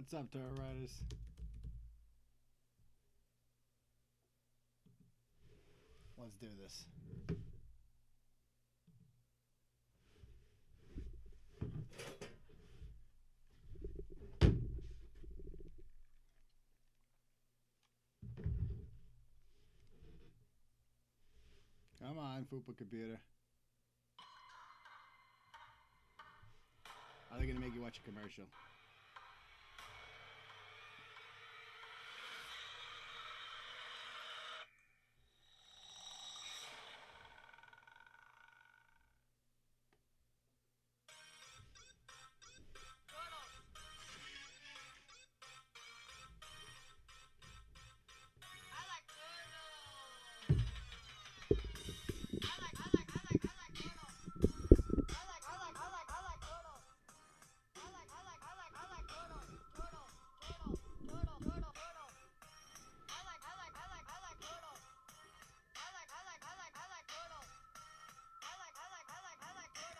What's up, Toro Riders? Let's do this. Come on, Fupa computer. Are they going to make you watch a commercial?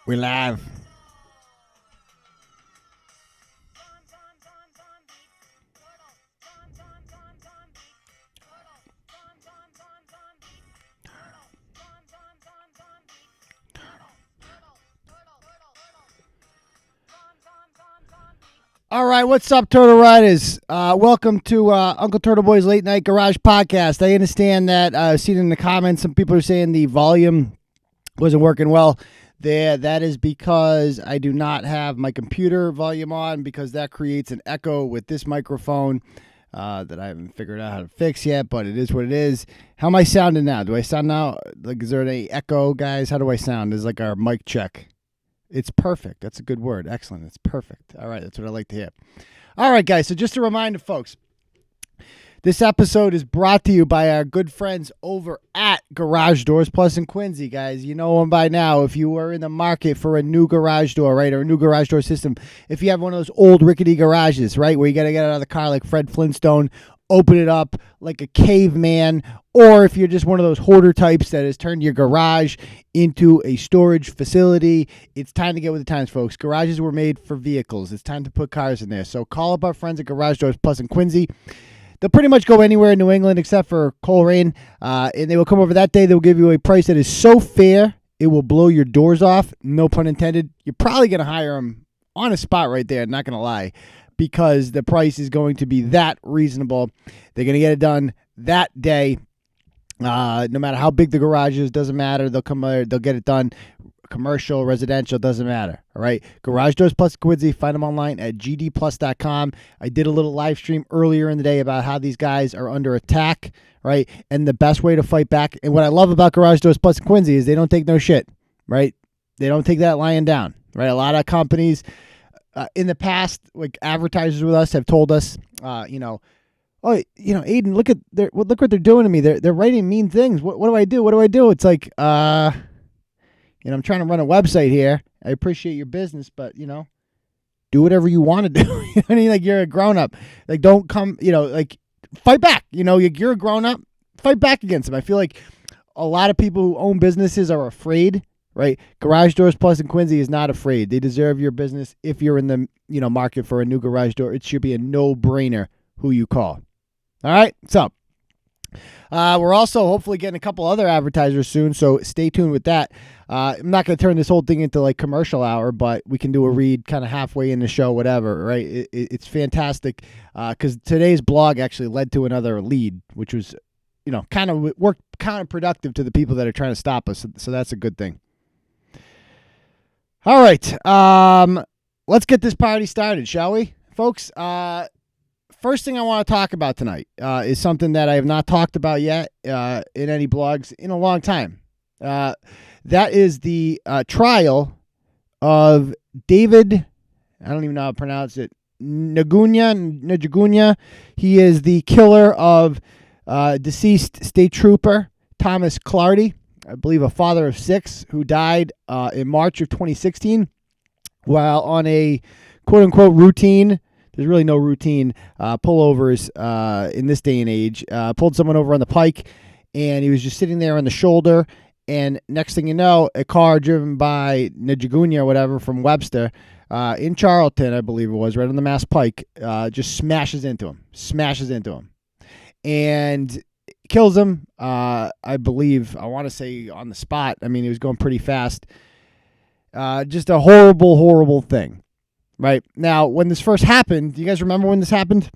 We're live. All right, what's up, Turtle Riders? Welcome to Uncle Turtle Boy's Late Night Garage Podcast. I understand that I've seen in the comments some people are saying the volume wasn't working well. That is because I do not have my computer volume on, because that creates an echo with this microphone that I haven't figured out how to fix yet, but it is what it is. How am I sounding now? Do I sound now? Like, is there any echo, guys? How do I sound? This is like our mic check. It's perfect. That's a good word. Excellent. It's perfect. All right. That's what I like to hear. All right, guys. So just a reminder, folks. This episode is brought to you by our good friends over at Garage Doors Plus in Quincy, guys. You know them by now. If you are in the market for a new garage door, right, or a new garage door system, if you have one of those old rickety garages, right, where you got to get out of the car like Fred Flintstone, open it up like a caveman, or if you're just one of those hoarder types that has turned your garage into a storage facility, it's time to get with the times, folks. Garages were made for vehicles. It's time to put cars in there. So call up our friends at Garage Doors Plus in Quincy. They'll pretty much go anywhere in New England except for Coleraine, and they will come over that day. They'll give you a price that is so fair, it will blow your doors off, no pun intended. You're probably going to hire them on a spot right there, not going to lie, because the price is going to be that reasonable. They're going to get it done that day. No matter how big the garage is, doesn't matter. They'll come there, they'll get it done. Commercial, residential, doesn't matter. All right. Garage Doors Plus Quincy. Find them online at gdplus.com. I did a little live stream earlier in the day about how these guys are under attack, right? And the best way to fight back. And what I love about Garage Doors Plus Quincy is they don't take no shit, right? They don't take that lying down, right? A lot of companies in the past, like advertisers with us, have told us, oh, Aiden, look what they're doing to me. They're writing mean things. What do I do? What do I do? It's like, I'm trying to run a website here. I appreciate your business, but, do whatever you want to do. You know what I mean? Like, you're a grown-up. Like, don't come, fight back. You're a grown-up. Fight back against them. I feel like a lot of people who own businesses are afraid, right? Garage Doors Plus in Quincy is not afraid. They deserve your business. If you're in the, market for a new garage door, it should be a no-brainer who you call. All right? So, we're also hopefully getting a couple other advertisers soon, so stay tuned with that. I'm not going to turn this whole thing into like commercial hour, but we can do a read kind of halfway in the show, whatever, right? It's fantastic because today's blog actually led to another lead, which was, kind of worked counterproductive to the people that are trying to stop us. So that's a good thing. All right. Let's get this party started, shall we, folks? First thing I want to talk about tonight is something that I have not talked about yet in any blogs in a long time. That is the trial of David, I don't even know how to pronounce it, Njuguna. He is the killer of deceased state trooper Thomas Clardy, I believe a father of 6, who died in March of 2016 while on a quote-unquote routine. There's really no routine pullovers in this day and age. Pulled someone over on the pike, and he was just sitting there on the shoulder. And next thing you know, a car driven by Njuguna or whatever from Webster in Charlton, I believe it was, right on the Mass Pike, just smashes into him, and kills him. I believe, I want to say on the spot. I mean, he was going pretty fast. Just a horrible, horrible thing. Right now, when this first happened, do you guys remember when this happened?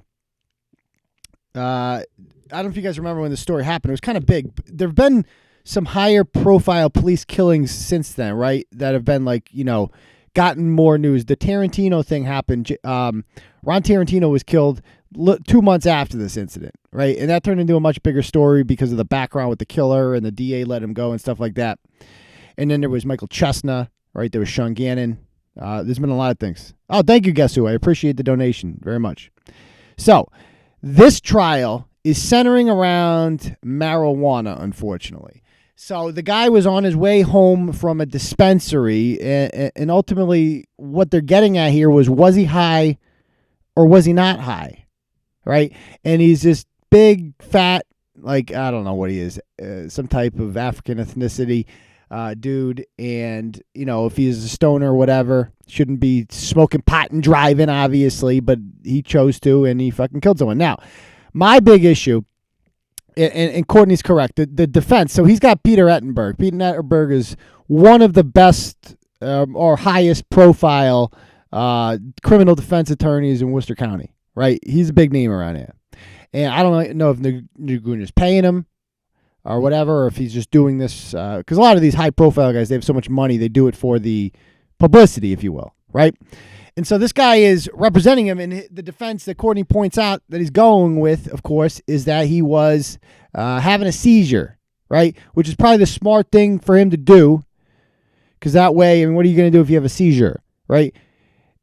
I don't know if you guys remember when the story happened. It was kind of big. There have been some higher profile police killings since then, right? That have been gotten more news. The Tarantino thing happened. Ron Tarantino was killed 2 months after this incident, right? And that turned into a much bigger story because of the background with the killer, and the DA let him go and stuff like that. And then there was Michael Chestnut, right? There was Sean Gannon. There's been a lot of things. Oh, thank you, Guess Who. I appreciate the donation very much. So this trial is centering around marijuana, unfortunately. So the guy was on his way home from a dispensary, and ultimately what they're getting at here was he high or was he not high, right? And he's this big, fat, I don't know what he is, some type of African ethnicity dude, and if he's a stoner or whatever, shouldn't be smoking pot and driving, obviously, but he chose to, and he fucking killed someone. Now, my big issue, and Courtney's correct, the defense, so he's got Peter Ettenberg. Peter Ettenberg is one of the best or highest profile criminal defense attorneys in Worcester County, right? He's a big name around here. And I don't know if Njuguna is paying him or whatever, or if he's just doing this, because a lot of these high-profile guys, they have so much money, they do it for the publicity, if you will, right? And so this guy is representing him, and the defense that Courtney points out that he's going with, of course, is that he was having a seizure, right? Which is probably the smart thing for him to do, because that way, what are you going to do if you have a seizure, right?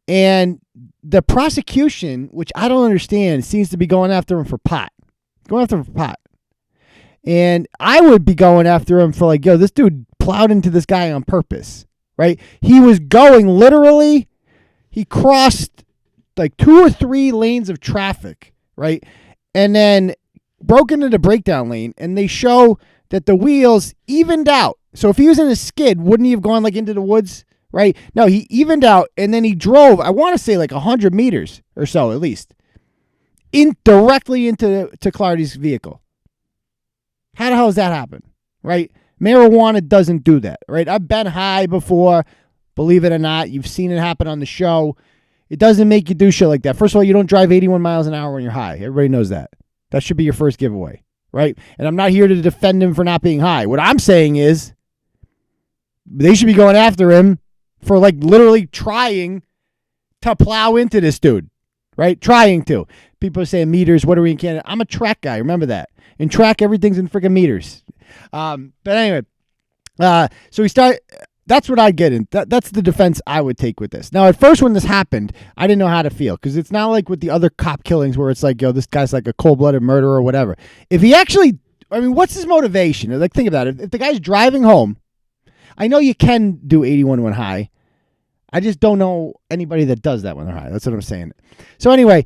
And the prosecution, which I don't understand, seems to be going after him for pot. And I would be going after him for this dude plowed into this guy on purpose, right? He was going literally, he crossed 2 or 3 lanes of traffic, right? And then broke into the breakdown lane, and they show that the wheels evened out. So if he was in a skid, wouldn't he have gone into the woods, right? No, he evened out, and then he drove, I want to say 100 meters or so at least, directly into Clardy's vehicle. How the hell does that happen, right? Marijuana doesn't do that, right? I've been high before, believe it or not. You've seen it happen on the show. It doesn't make you do shit like that. First of all, you don't drive 81 miles an hour when you're high. Everybody knows that. That should be your first giveaway, right? And I'm not here to defend him for not being high. What I'm saying is they should be going after him for literally trying to plow into this dude, right? Trying to. People are saying meters. What are we in Canada? I'm a track guy. Remember that. In track, everything's in freaking meters. But anyway, so we start. That's what I get in. That's the defense I would take with this. Now, at first when this happened, I didn't know how to feel, because it's not like with the other cop killings where it's this guy's a cold-blooded murderer or whatever. If he actually, what's his motivation? Think about it. If the guy's driving home, I know you can do 81 when high. I just don't know anybody that does that when they're high. That's what I'm saying. So anyway,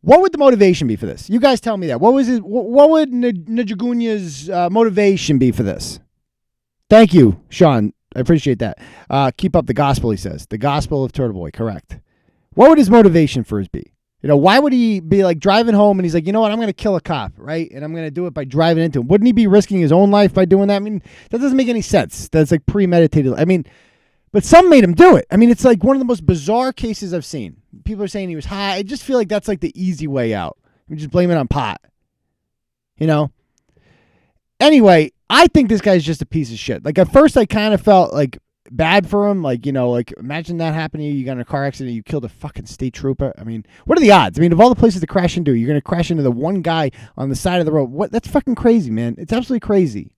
what would the motivation be for this? You guys tell me that. What would Njuguna's motivation be for this? Thank you, Sean. I appreciate that. Keep up the gospel, he says. The gospel of Turtle Boy, correct. What would his motivation for his be? Why would he be driving home and he's you know what, I'm going to kill a cop, right? And I'm going to do it by driving into him. Wouldn't he be risking his own life by doing that? That doesn't make any sense. That's premeditated. But some made him do it. It's one of the most bizarre cases I've seen. People are saying he was high. I just feel like that's the easy way out. Just blame it on pot. Anyway, I think this guy's just a piece of shit. At first I kind of felt bad for him. Imagine that happening to you. You got in a car accident, you killed a fucking state trooper. What are the odds? Of all the places to crash into, you're going to crash into the one guy on the side of the road. What? That's fucking crazy, man. It's absolutely crazy.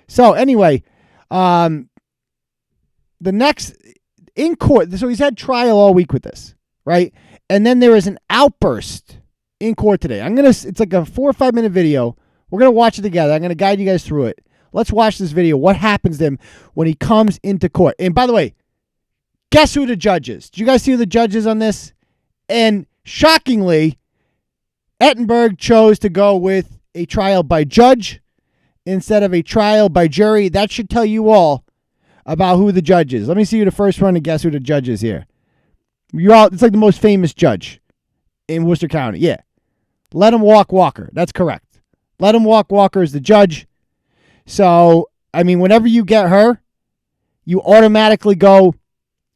So anyway, the next in court, so he's had trial all week with this, right? And then there is an outburst in court today. It's a 4 or 5 minute video. We're going to watch it together. I'm going to guide you guys through it. Let's watch this video. What happens to him when he comes into court? And by the way, guess who the judge is? Did you guys see who the judge is on this? And shockingly, Ettenberg chose to go with a trial by judge instead of a trial by jury. That should tell you all about who the judge is. Let me see you the first one to guess who the judge is here. It's like the most famous judge in Worcester County. Yeah. Let him walk Walker. That's correct. Let him walk Walker is the judge. So, I mean, whenever you get her, you automatically go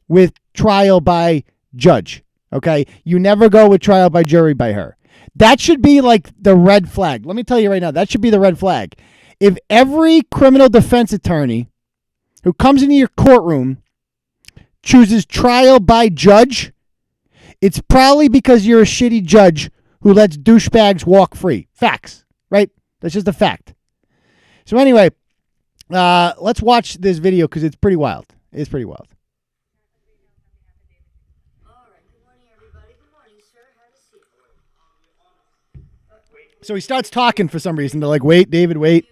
with trial by judge. Okay? You never go with trial by jury by her. That should be like the red flag. Let me tell you right now, that should be the red flag. If every criminal defense attorney who comes into your courtroom chooses trial by judge, it's probably because you're a shitty judge who lets douchebags walk free. Facts, right? That's just a fact. So anyway, let's watch this video because it's pretty wild. It's pretty wild. So he starts talking for some reason. They're like, wait, David, wait. I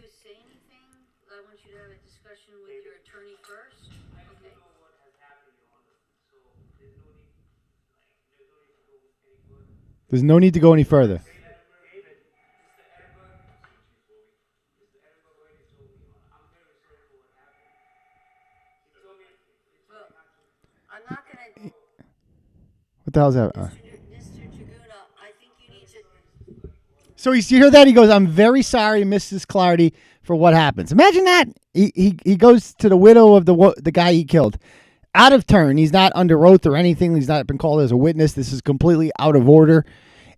want you to have a discussion with your attorney first. Okay. There's no need to go any further. Well, I'm not going to... What the hell's that? Mr. Njuguna, I think you need to... So you hear that? He goes, I'm very sorry, Mrs. Clardy, for what happens. Imagine that. He goes to the widow of the guy he killed. Out of turn. He's not under oath or anything. He's not been called as a witness. This is completely out of order.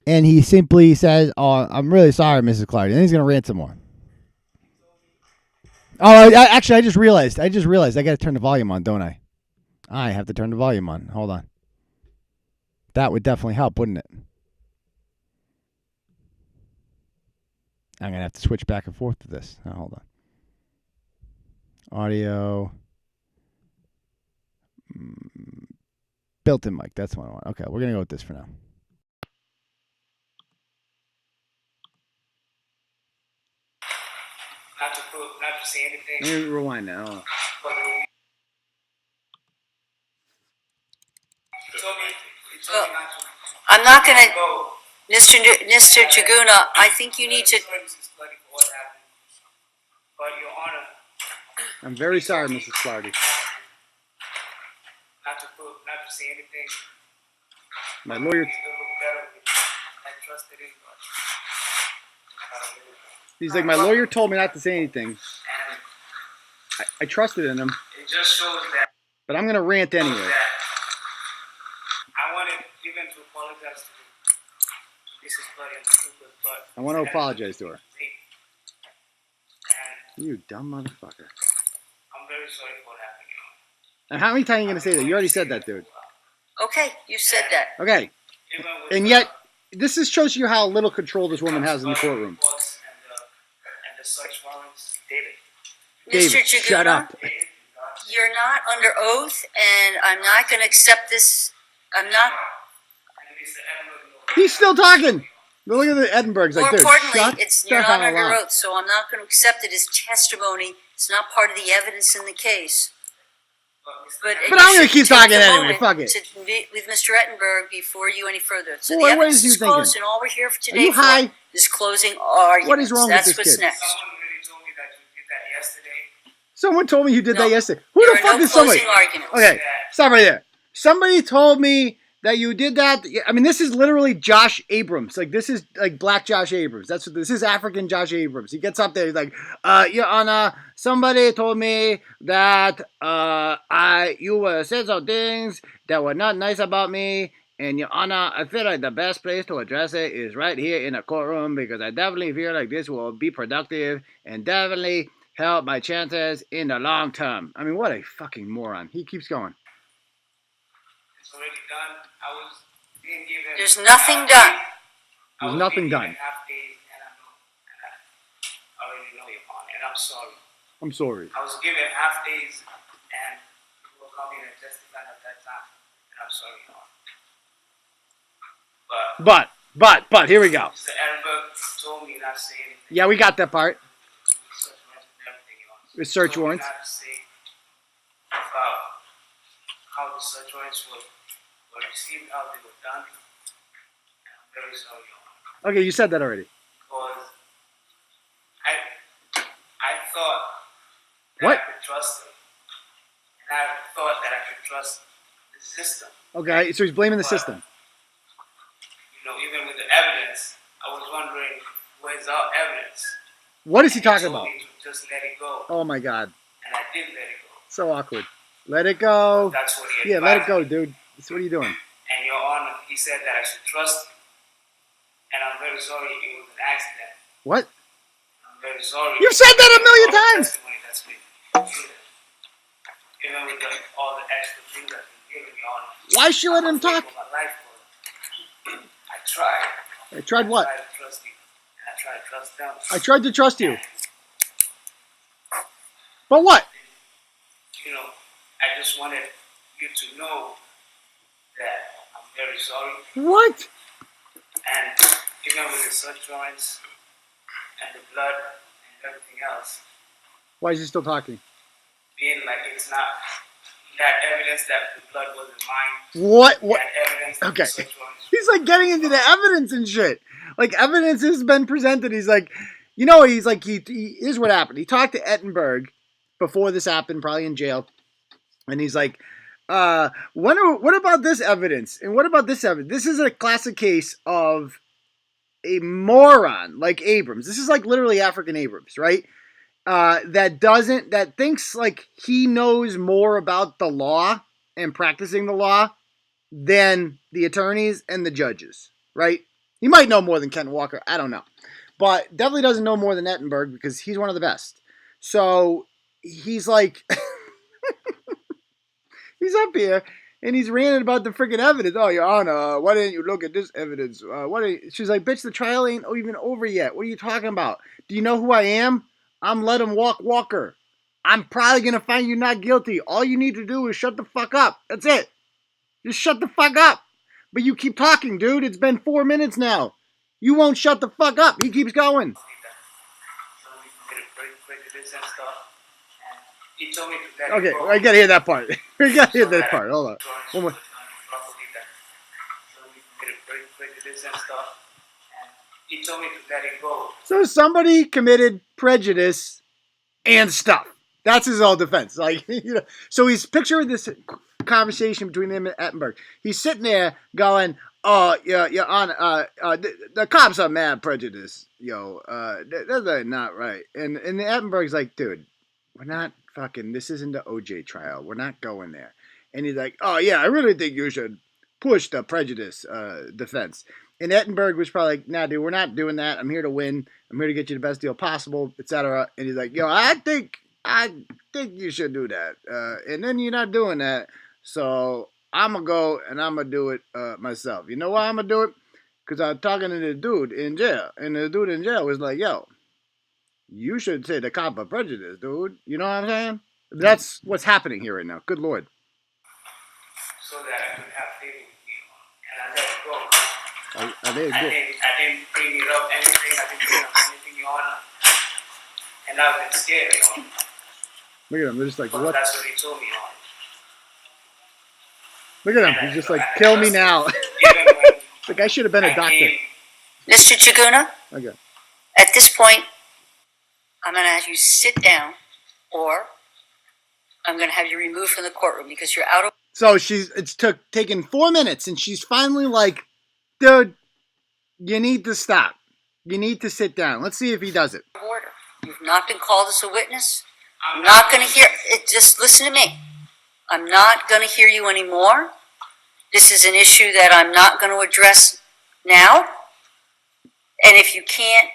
And he simply says, oh, I'm really sorry, Mrs. Clardy. And then he's going to rant some more. Oh, actually, I just realized I got to turn the volume on, don't I? I have to turn the volume on. Hold on. That would definitely help, wouldn't it? I'm going to have to switch back and forth to this. Now, hold on. Audio. Built-in mic. That's what I want. Okay, we're going to go with this for now. Not to say anything. Let me rewind now. Well, I'm not going to... Mr. Njuguna, I think you need to... But Your Honor, I'm very sorry, Mrs. Clardy. not to say anything. My lawyer... I trusted him, but He's like, my lawyer told me not to say anything. and I trusted in him, it just shows that but I'm going to rant anyway. I wanted even to apologize to Mrs. Buddy and the people, but I want to apologize to her. And You dumb motherfucker. I'm very sorry for what happened, you know. And how many times are you going to say that? You already said that, dude. Okay, you said that. Okay. Even with And yet, this just shows you how little control this woman has in the courtroom. and the search warrants, David. David, Mr. Njuguna, shut up. you're not under oath, and I'm not going to accept this. I'm not... And Mr. Edward, He's still talking. Look at the Edinburgh's like, More dude, importantly, shut you're the not hell under up. oath, so I'm not going to accept it as testimony. It's not part of the evidence in the case. But I'm gonna keep talking anyway, fuck it. To meet with Mr. Ettenberg before you any further. So What the evidence is you is closed, thinking? and all we're here for Are today you high? for is closing arguments. What is wrong with That's this what's kid? next. someone really told me that you did that yesterday. Someone told me you did No, that yesterday. Who there the are fuck no is somebody? closing arguments. Okay, stop right there. Somebody told me that you did that. I mean, this is literally Josh Abrams. Like, this is like Black Josh Abrams. That's what this is. African Josh Abrams. He gets up there. He's like, Your Honor, somebody told me that you said some things that were not nice about me. And Your Honor, I feel like the best place to address it is right here in a courtroom because I definitely feel like this will be productive and definitely help my chances in the long term. I mean, what a fucking moron. He keeps going. It's already done. I was being given. There's nothing done. There's nothing done. Half days, and I know, and I already know Your Honor, and I'm sorry. I'm sorry. I was given half days, and you were coming and testifying at that time, and I'm sorry, Your Honor. But, here we go. Mr. Edinburgh told me not to say anything. Yeah, we got that part. Search warrants and everything, Your Honor. With search He told me warrants. not to say about how the search warrants were received, how they were done. And I'm very sorry, Your Honor. Okay, you said that already. Because I thought that What? I could trust him. Okay, so he's blaming the But, system. Even with the evidence, I was wondering, where's our evidence? What is he And talking told about? me to just let it go, Oh my God, and I did let it go. so awkward. Let it go. That's what he Yeah, let it advised go, me. dude. So what are you doing? And Your Honor, he said that I should trust him. And I'm very sorry it was an accident. What? I'm very sorry. You've said that a million All the times. testimony that's been given, even with all the extra things that's been given, Your Honor. Why should let him I'm afraid talk? for my life, brother. I tried. I tried what? I tried to trust you. And I tried to trust them. I tried to trust you. But what? I just wanted you to know that I'm very sorry. What? And even with the search warrants and the blood and everything else, Why is he still talking? being like it's not that evidence that the blood wasn't mine. What? That evidence that Okay. the search warrants. He's like getting into the evidence and shit. Like evidence has been presented. He's like, he's like, here's what happened. He talked to Ettenberg before this happened, probably in jail. And he's like, what about this evidence? And what about this evidence? This is a classic case of a moron like Abrams. This is like literally African Abrams, right? That thinks like he knows more about the law and practicing the law than the attorneys and the judges, right? He might know more than Ken Walker. I don't know. But definitely doesn't know more than Ettenberg because he's one of the best. So he's like, he's up here and he's ranting about the freaking evidence. Oh, Your Honor, why didn't you look at this evidence? She's like, bitch, the trial ain't even over yet. What are you talking about? Do you know who I am? I'm Let Him Walk Walker. I'm probably going to find you not guilty. All you need to do is shut the fuck up. That's it. Just shut the fuck up. But you keep talking, dude. It's been 4 minutes now. You won't shut the fuck up. He keeps going. Okay, I gotta hear that part. I gotta hear that part. Hold on. One more. He told me to let it go. So somebody committed prejudice and stuff. That's his whole defense. Like, so he's picturing this conversation between him and Ettenberg. He's sitting there going, "Oh, yeah, Your Honor, the cops are mad prejudice, that's not right." And Ettenberg's like, "Dude, we're not fucking. This isn't the OJ trial. We're not going there." And he's like, "Oh yeah, I really think you should push the prejudice defense." And Ettenberg was probably like, "Nah, dude, we're not doing that. I'm here to win. I'm here to get you the best deal possible, etc." And he's like, I think you should do that. And then you're not doing that. So I'm going to go and I'm going to do it myself. You know why I'm going to do it? Because I was talking to the dude in jail. And the dude in jail was like, yo, you should say the cop of prejudice, dude. You know what I'm saying? That's what's happening here right now. Good Lord. So that I could have faith in you. And I let it go. I didn't bring it up anything. I didn't bring up anything, Your Honor. And I've been scared, Your Honor. Look at him. They're just like, but what? That's what he told me, Your Honor. Look at him. He's just like, kill me now. Like, I should have been a doctor. Mr. Njuguna, Okay. at this point, I'm going to have you sit down, or I'm going to have you removed from the courtroom because you're out of... So it's taken 4 minutes, and she's finally like, dude, you need to stop. You need to sit down. Let's see if he does it. Order. You've not been called as a witness. I'm not going to hear it. Just listen to me. I'm not going to hear you anymore. This is an issue that I'm not going to address now. And if you can't,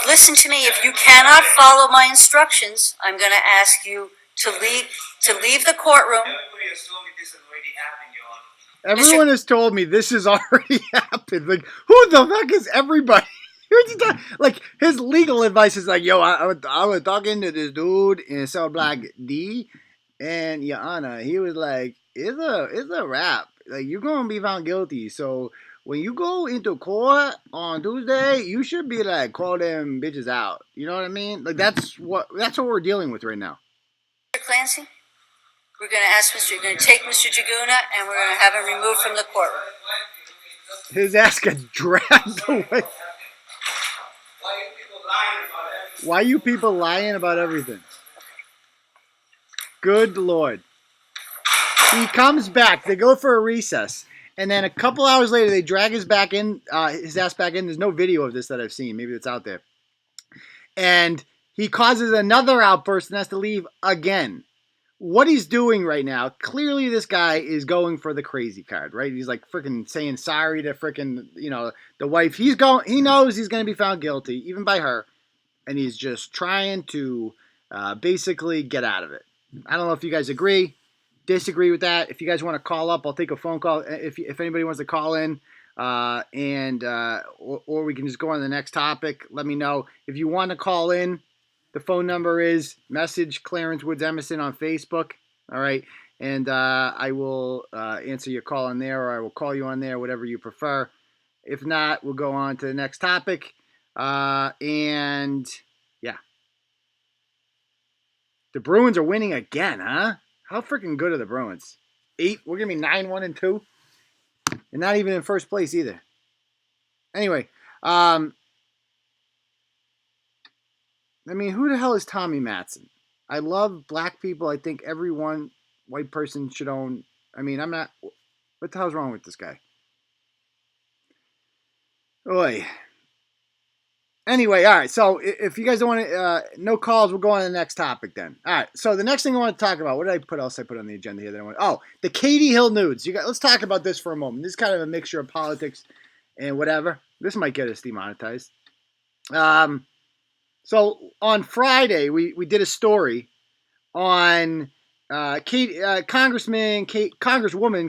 listen to me. If you cannot follow my instructions, I'm going to ask you to leave the courtroom. Everybody has told me this has already happened, Your Honor. Everyone has told me this has already happened. Like, who the fuck is everybody? Like, his legal advice is like, yo, I was talking to this dude in Cell Block D, and Your Honor, he was like, it's a wrap. Like, you're gonna be found guilty. So when you go into court on Tuesday, you should be like, call them bitches out. You know what I mean? Like, that's what we're dealing with right now. Mr. Clancy, we're going to take Mr. Njuguna, and we're going to have him removed from the courtroom. His ass got dragged away. Why are you people lying about everything? Good Lord. He comes back. They go for a recess. And then a couple hours later, they drag his ass back in. There's no video of this that I've seen. Maybe it's out there. And he causes another outburst and has to leave again. What he's doing right now, clearly this guy is going for the crazy card, right? He's like freaking saying sorry to freaking, the wife. He knows he's going to be found guilty, even by her. And he's just trying to basically get out of it. I don't know if you guys agree, disagree with that. If you guys want to call up, I'll take a phone call. If anybody wants to call in, or we can just go on to the next topic. Let me know. If you want to call in, the phone number is message Clarence Woods Emerson on Facebook. All right. And I will answer your call on there, or I will call you on there, whatever you prefer. If not, we'll go on to the next topic. And yeah. The Bruins are winning again, huh? How freaking good are the Bruins? 8. We're going to be 9-1-2. And not even in first place either. Anyway, who the hell is Tommy Matson? I love black people. I think every white person should own. I'm not. What the hell's wrong with this guy? Oy. Anyway, all right. So if you guys don't want to, no calls, we'll go on to the next topic then. All right. So the next thing I want to talk about, what did I put else I put on the agenda here? The Katie Hill Noodz. Let's talk about this for a moment. This is kind of a mixture of politics and whatever. This might get us demonetized. So on Friday, we did a story on Congresswoman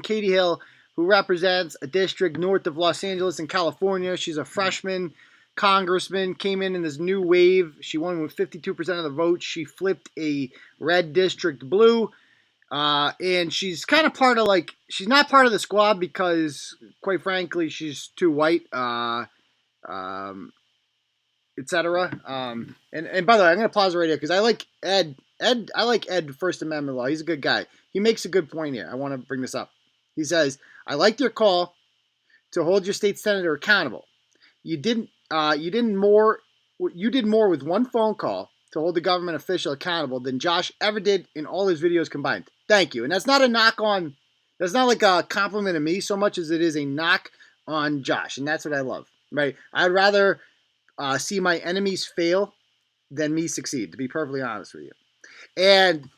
Katie Hill, who represents a district north of Los Angeles in California. She's a freshman congressman, came in this new wave. She won with 52% of the vote. She flipped a red district blue. And she's kind of she's not part of the squad because, quite frankly, she's too white, etc. And by the way, I'm going to pause right here because I like Ed. I like Ed First Amendment law. He's a good guy. He makes a good point here. I want to bring this up. He says, I liked your call to hold your state senator accountable. You did more with one phone call to hold the government official accountable than Josh ever did in all his videos combined. Thank you. And that's not a knock on, that's not like a compliment of me so much as it is a knock on Josh. And that's what I love, right? I'd rather see my enemies fail than me succeed, to be perfectly honest with you. And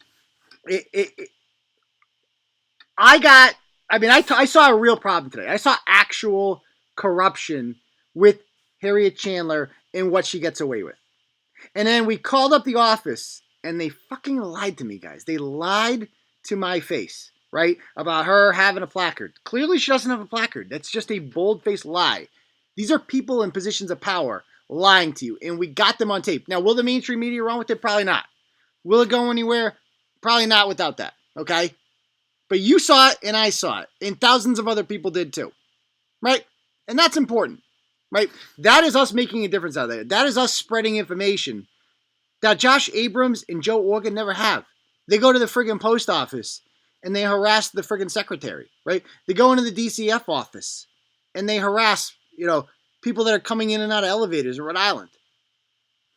I saw a real problem today. I saw actual corruption with Harriet Chandler and what she gets away with. And then we called up the office and they fucking lied to me, guys. They lied to my face, right? About her having a placard. Clearly she doesn't have a placard. That's just a bold-faced lie. These are people in positions of power lying to you, and we got them on tape. Now, will the mainstream media run with it? Probably not. Will it go anywhere? Probably not without that, okay? But you saw it, and I saw it, and thousands of other people did too, right? And that's important, right? That is us making a difference out there. That is us spreading information that Josh Abrams and Joe Organ never have. They go to the friggin' post office, and they harass the friggin' secretary, right? They go into the DCF office, and they harass, people that are coming in and out of elevators in Rhode Island.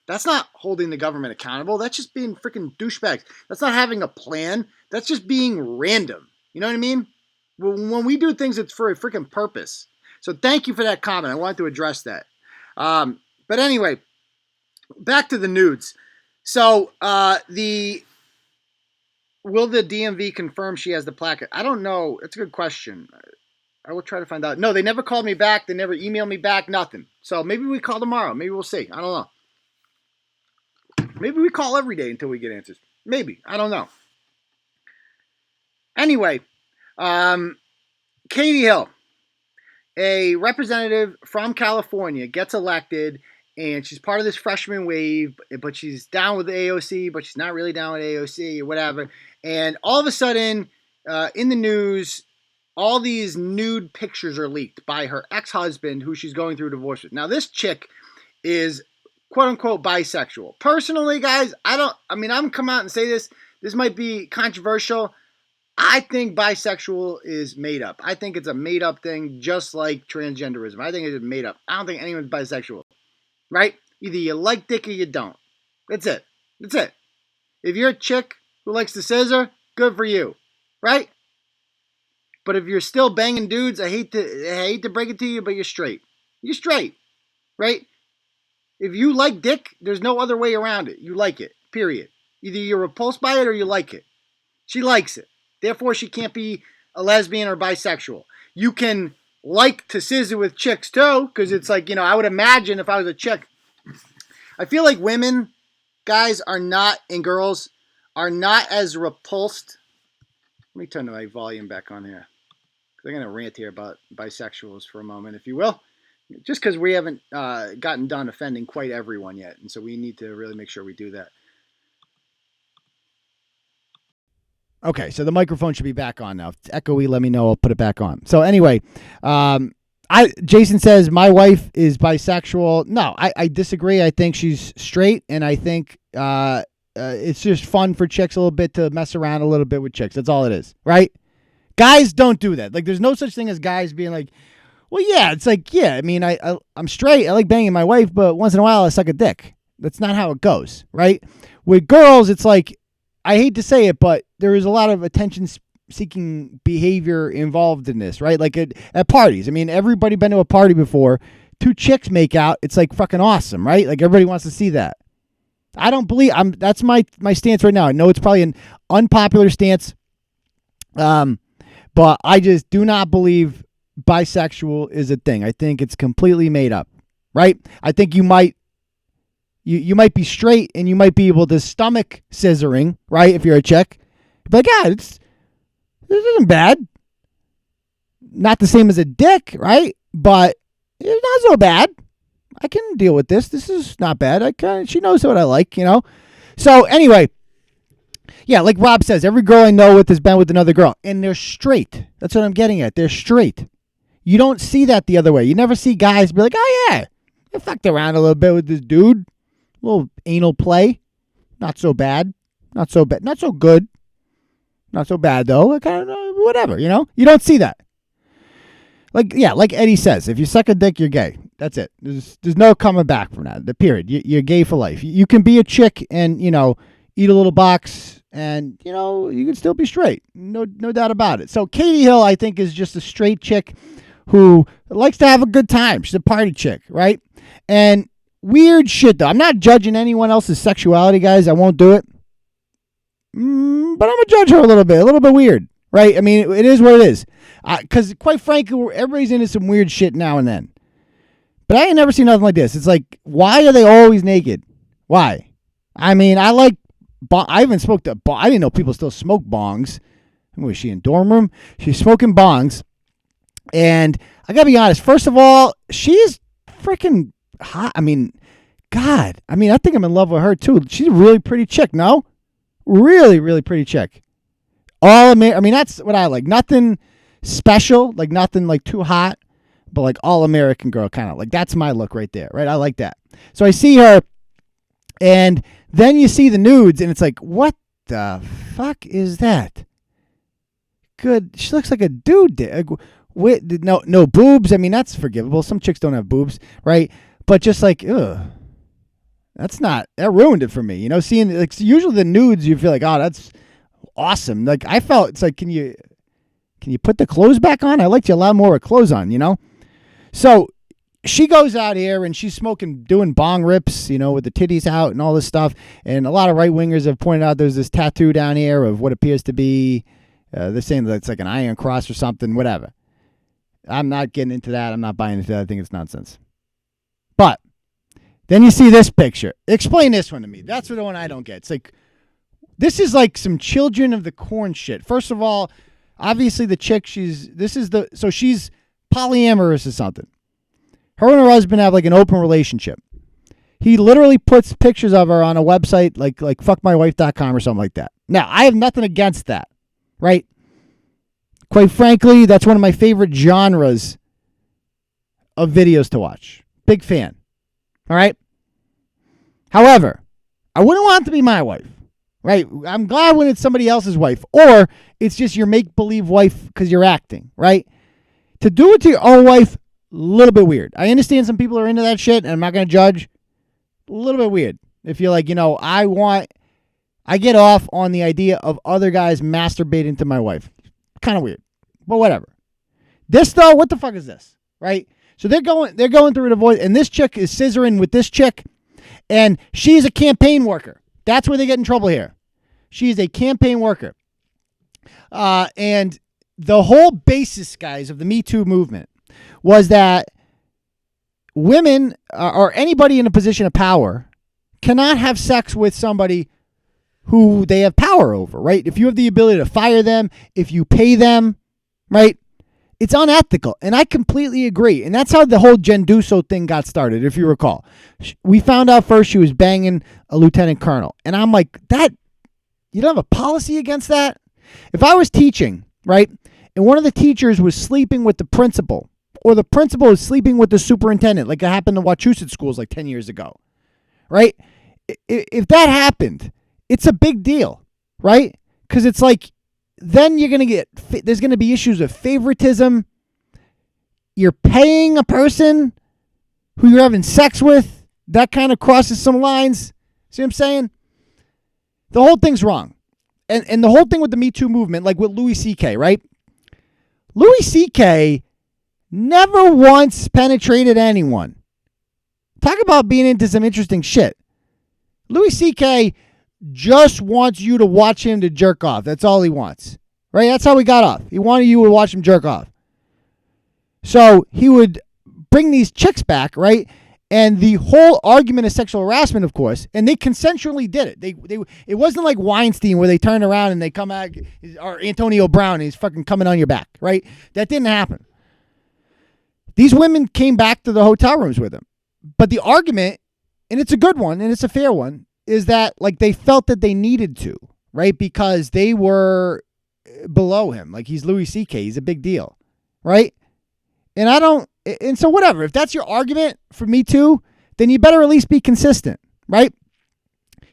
That's not holding the government accountable. That's just being freaking douchebags. That's not having a plan. That's just being random. You know what I mean? When we do things, it's for a freaking purpose. So thank you for that comment. I wanted to address that. But anyway, back to the Noodz. So will the DMV confirm she has the placard? I don't know. It's a good question. I will try to find out. No, they never called me back. They never emailed me back. Nothing. So maybe we call tomorrow. Maybe we'll see. I don't know. Maybe we call every day until we get answers. Maybe. I don't know. Anyway, Katie Hill, a representative from California, gets elected, and she's part of this freshman wave, but she's down with the AOC, but she's not really down with AOC or whatever. And all of a sudden, in the news, all these nude pictures are leaked by her ex-husband, who she's going through a divorce with. Now, this chick is quote-unquote bisexual. Personally, guys, I'm come out and say this. This might be controversial. I think bisexual is made up. I think it's a made-up thing, just like transgenderism. I think it's made up. I don't think anyone's bisexual, right? Either you like dick or you don't. That's it. That's it. If you're a chick who likes the scissor, good for you, right? But if you're still banging dudes, I hate to break it to you, but you're straight. You're straight, right? If you like dick, there's no other way around it. You like it, period. Either you're repulsed by it or you like it. She likes it. Therefore, she can't be a lesbian or bisexual. You can like to scissor with chicks too, because it's like, I would imagine if I was a chick, I feel like women, guys, are not, and girls, are not as repulsed. Let me turn my volume back on here. I'm going to rant here about bisexuals for a moment, if you will. Just because we haven't gotten done offending quite everyone yet. And so we need to really make sure we do that. Okay, so the microphone should be back on now. If it's echoey, let me know. I'll put it back on. So anyway, Jason says, my wife is bisexual. No, I disagree. I think she's straight, and I think it's just fun for chicks a little bit to mess around a little bit with chicks. That's all it is, right? Guys don't do that. Like, there's no such thing as guys being like, well, yeah, it's like, yeah, I mean, I'm straight. I like banging my wife, but once in a while I suck a dick. That's not how it goes, right? With girls, it's like, I hate to say it, but there is a lot of attention-seeking behavior involved in this, right? Like at parties. I mean, everybody been to a party before. Two chicks make out. It's like fucking awesome, right? Like everybody wants to see that. I don't believe that's my stance right now. I know it's probably an unpopular stance, but I just do not believe bisexual is a thing. I think it's completely made up, right? I think you might be straight and you might be able to stomach scissoring, right? If you're a chick, but yeah, this isn't bad. Not the same as a dick, right? But it's not so bad. I can deal with this. This is not bad. She knows what I like, So anyway, yeah, like Rob says, every girl I know has been with another girl, and they're straight. That's what I'm getting at. They're straight. You don't see that the other way. You never see guys be like, oh yeah, I fucked around a little bit with this dude. A little anal play. Not so bad. Not so bad. Not so good. Not so bad though. Kind of whatever, You don't see that. Like Eddie says, if you suck a dick, you're gay. That's it. There's no coming back from that. The period. You're gay for life. You can be a chick and, eat a little box and, you can still be straight. No doubt about it. So Katie Hill, I think, is just a straight chick who likes to have a good time. She's a party chick, right? And weird shit, though. I'm not judging anyone else's sexuality, guys. I won't do it. But I'm going to judge her a little bit weird, right? I mean, it is what it is. Because, quite frankly, everybody's into some weird shit now and then. But I ain't never seen nothing like this. It's like, why are they always naked? Why? I mean, I even smoked a bong. I didn't know people still smoke bongs. Was she in dorm room? She's smoking bongs. And I got to be honest. First of all, she's freaking hot. I mean, God. I mean, I think I'm in love with her, too. She's a really pretty chick, no? Really, really pretty chick. I mean, that's what I like. Nothing special. Like, nothing, like, too hot. But, like, all-American girl kind of. Like, that's my look right there, right? I like that. So I see her, and then you see the nudes, and it's like, what the fuck is that? Good. She looks like a dude. No boobs. I mean, that's forgivable. Some chicks don't have boobs, right? But just like, ugh. That ruined it for me. Seeing, like, usually the nudes, you feel like, oh, that's awesome. Like, I felt, it's like, can you put the clothes back on? I liked you a lot more with clothes on, So she goes out here and she's doing bong rips, with the titties out and all this stuff. And a lot of right-wingers have pointed out there's this tattoo down here of what appears to be, they're saying that it's like an iron cross or something, whatever. I'm not getting into that. I'm not buying into that. I think it's nonsense. But then you see this picture. Explain this one to me. That's the one I don't get. It's like, this is like some Children of the Corn shit. First of all, obviously the chick, she's polyamorous or something. Her and her husband have like an open relationship. He literally puts pictures of her on a website like fuckmywife.com or something like that. Now, I have nothing against that, right? Quite frankly, that's one of my favorite genres of videos to watch. Big fan. All right? However, I wouldn't want it to be my wife, right? I'm glad when it's somebody else's wife, or it's just your make-believe wife because you're acting, right? To do it to your own wife, a little bit weird. I understand some people are into that shit, and I'm not going to judge. A little bit weird. If you're like, I get off on the idea of other guys masturbating to my wife. Kind of weird. But whatever. This though, what the fuck is this? Right? So they're going through a divorce, and this chick is scissoring with this chick, and she's a campaign worker. That's where they get in trouble here. She is a campaign worker. And the whole basis, guys, of the Me Too movement was that women or anybody in a position of power cannot have sex with somebody who they have power over, right? If you have the ability to fire them, if you pay them, right? It's unethical. And I completely agree. And that's how the whole Jen Duso thing got started, if you recall. We found out first she was banging a lieutenant colonel. And I'm like, that, you don't have a policy against that? If I was teaching, right, and one of the teachers was sleeping with the principal, or the principal was sleeping with the superintendent, like it happened in Wachusett schools like 10 years ago, right? If that happened, it's a big deal, right? Because it's like, then you're going to there's going to be issues of favoritism. You're paying a person who you're having sex with. That kind of crosses some lines. See what I'm saying? The whole thing's wrong. And the whole thing with the Me Too movement, like with Louis C.K., right? Louis C.K. never once penetrated anyone. Talk about being into some interesting shit. Louis C.K. just wants you to watch him to jerk off. That's all he wants. Right? That's how he got off. He wanted you to watch him jerk off. So he would bring these chicks back, right? And the whole argument of sexual harassment, of course, and they consensually did it. It wasn't like Weinstein where they turn around and they come out, or Antonio Brown, and he's fucking coming on your back, right? That didn't happen. These women came back to the hotel rooms with him. But the argument, and it's a good one, and it's a fair one, is that like they felt that they needed to, right? Because they were below him. Like he's Louis C.K. He's a big deal, right? And so whatever, if that's your argument for Me Too, then you better at least be consistent, right?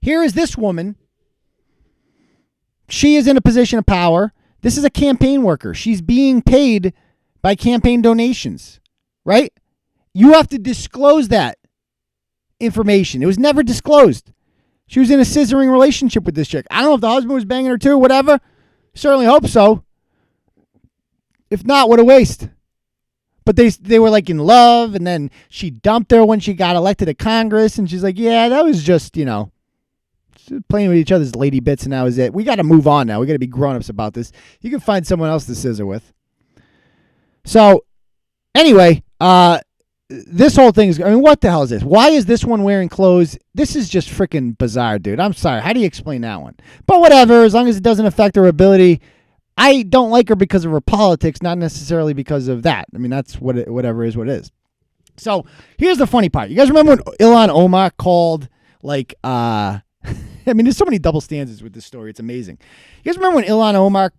Here is this woman. She is in a position of power. This is a campaign worker. She's being paid by campaign donations, right? You have to disclose that information. It was never disclosed. She was in a scissoring relationship with this chick. I don't know if the husband was banging her too, whatever. Certainly hope so. If not, what a waste. But they were like in love, and then she dumped her when she got elected to Congress, and she's like, yeah, that was just, playing with each other's lady bits, and that was it. We got to move on now. We got to be grown-ups about this. You can find someone else to scissor with. So, anyway, this whole thing is, what the hell is this? Why is this one wearing clothes? This is just freaking bizarre, dude. I'm sorry. How do you explain that one? But whatever, as long as it doesn't affect her ability. I don't like her because of her politics, not necessarily because of that. I mean, that's whatever is what it is. So here's the funny part. You guys remember when Ilhan Omar called, there's so many double standards with this story. It's amazing. You guys remember when Ilhan Omar,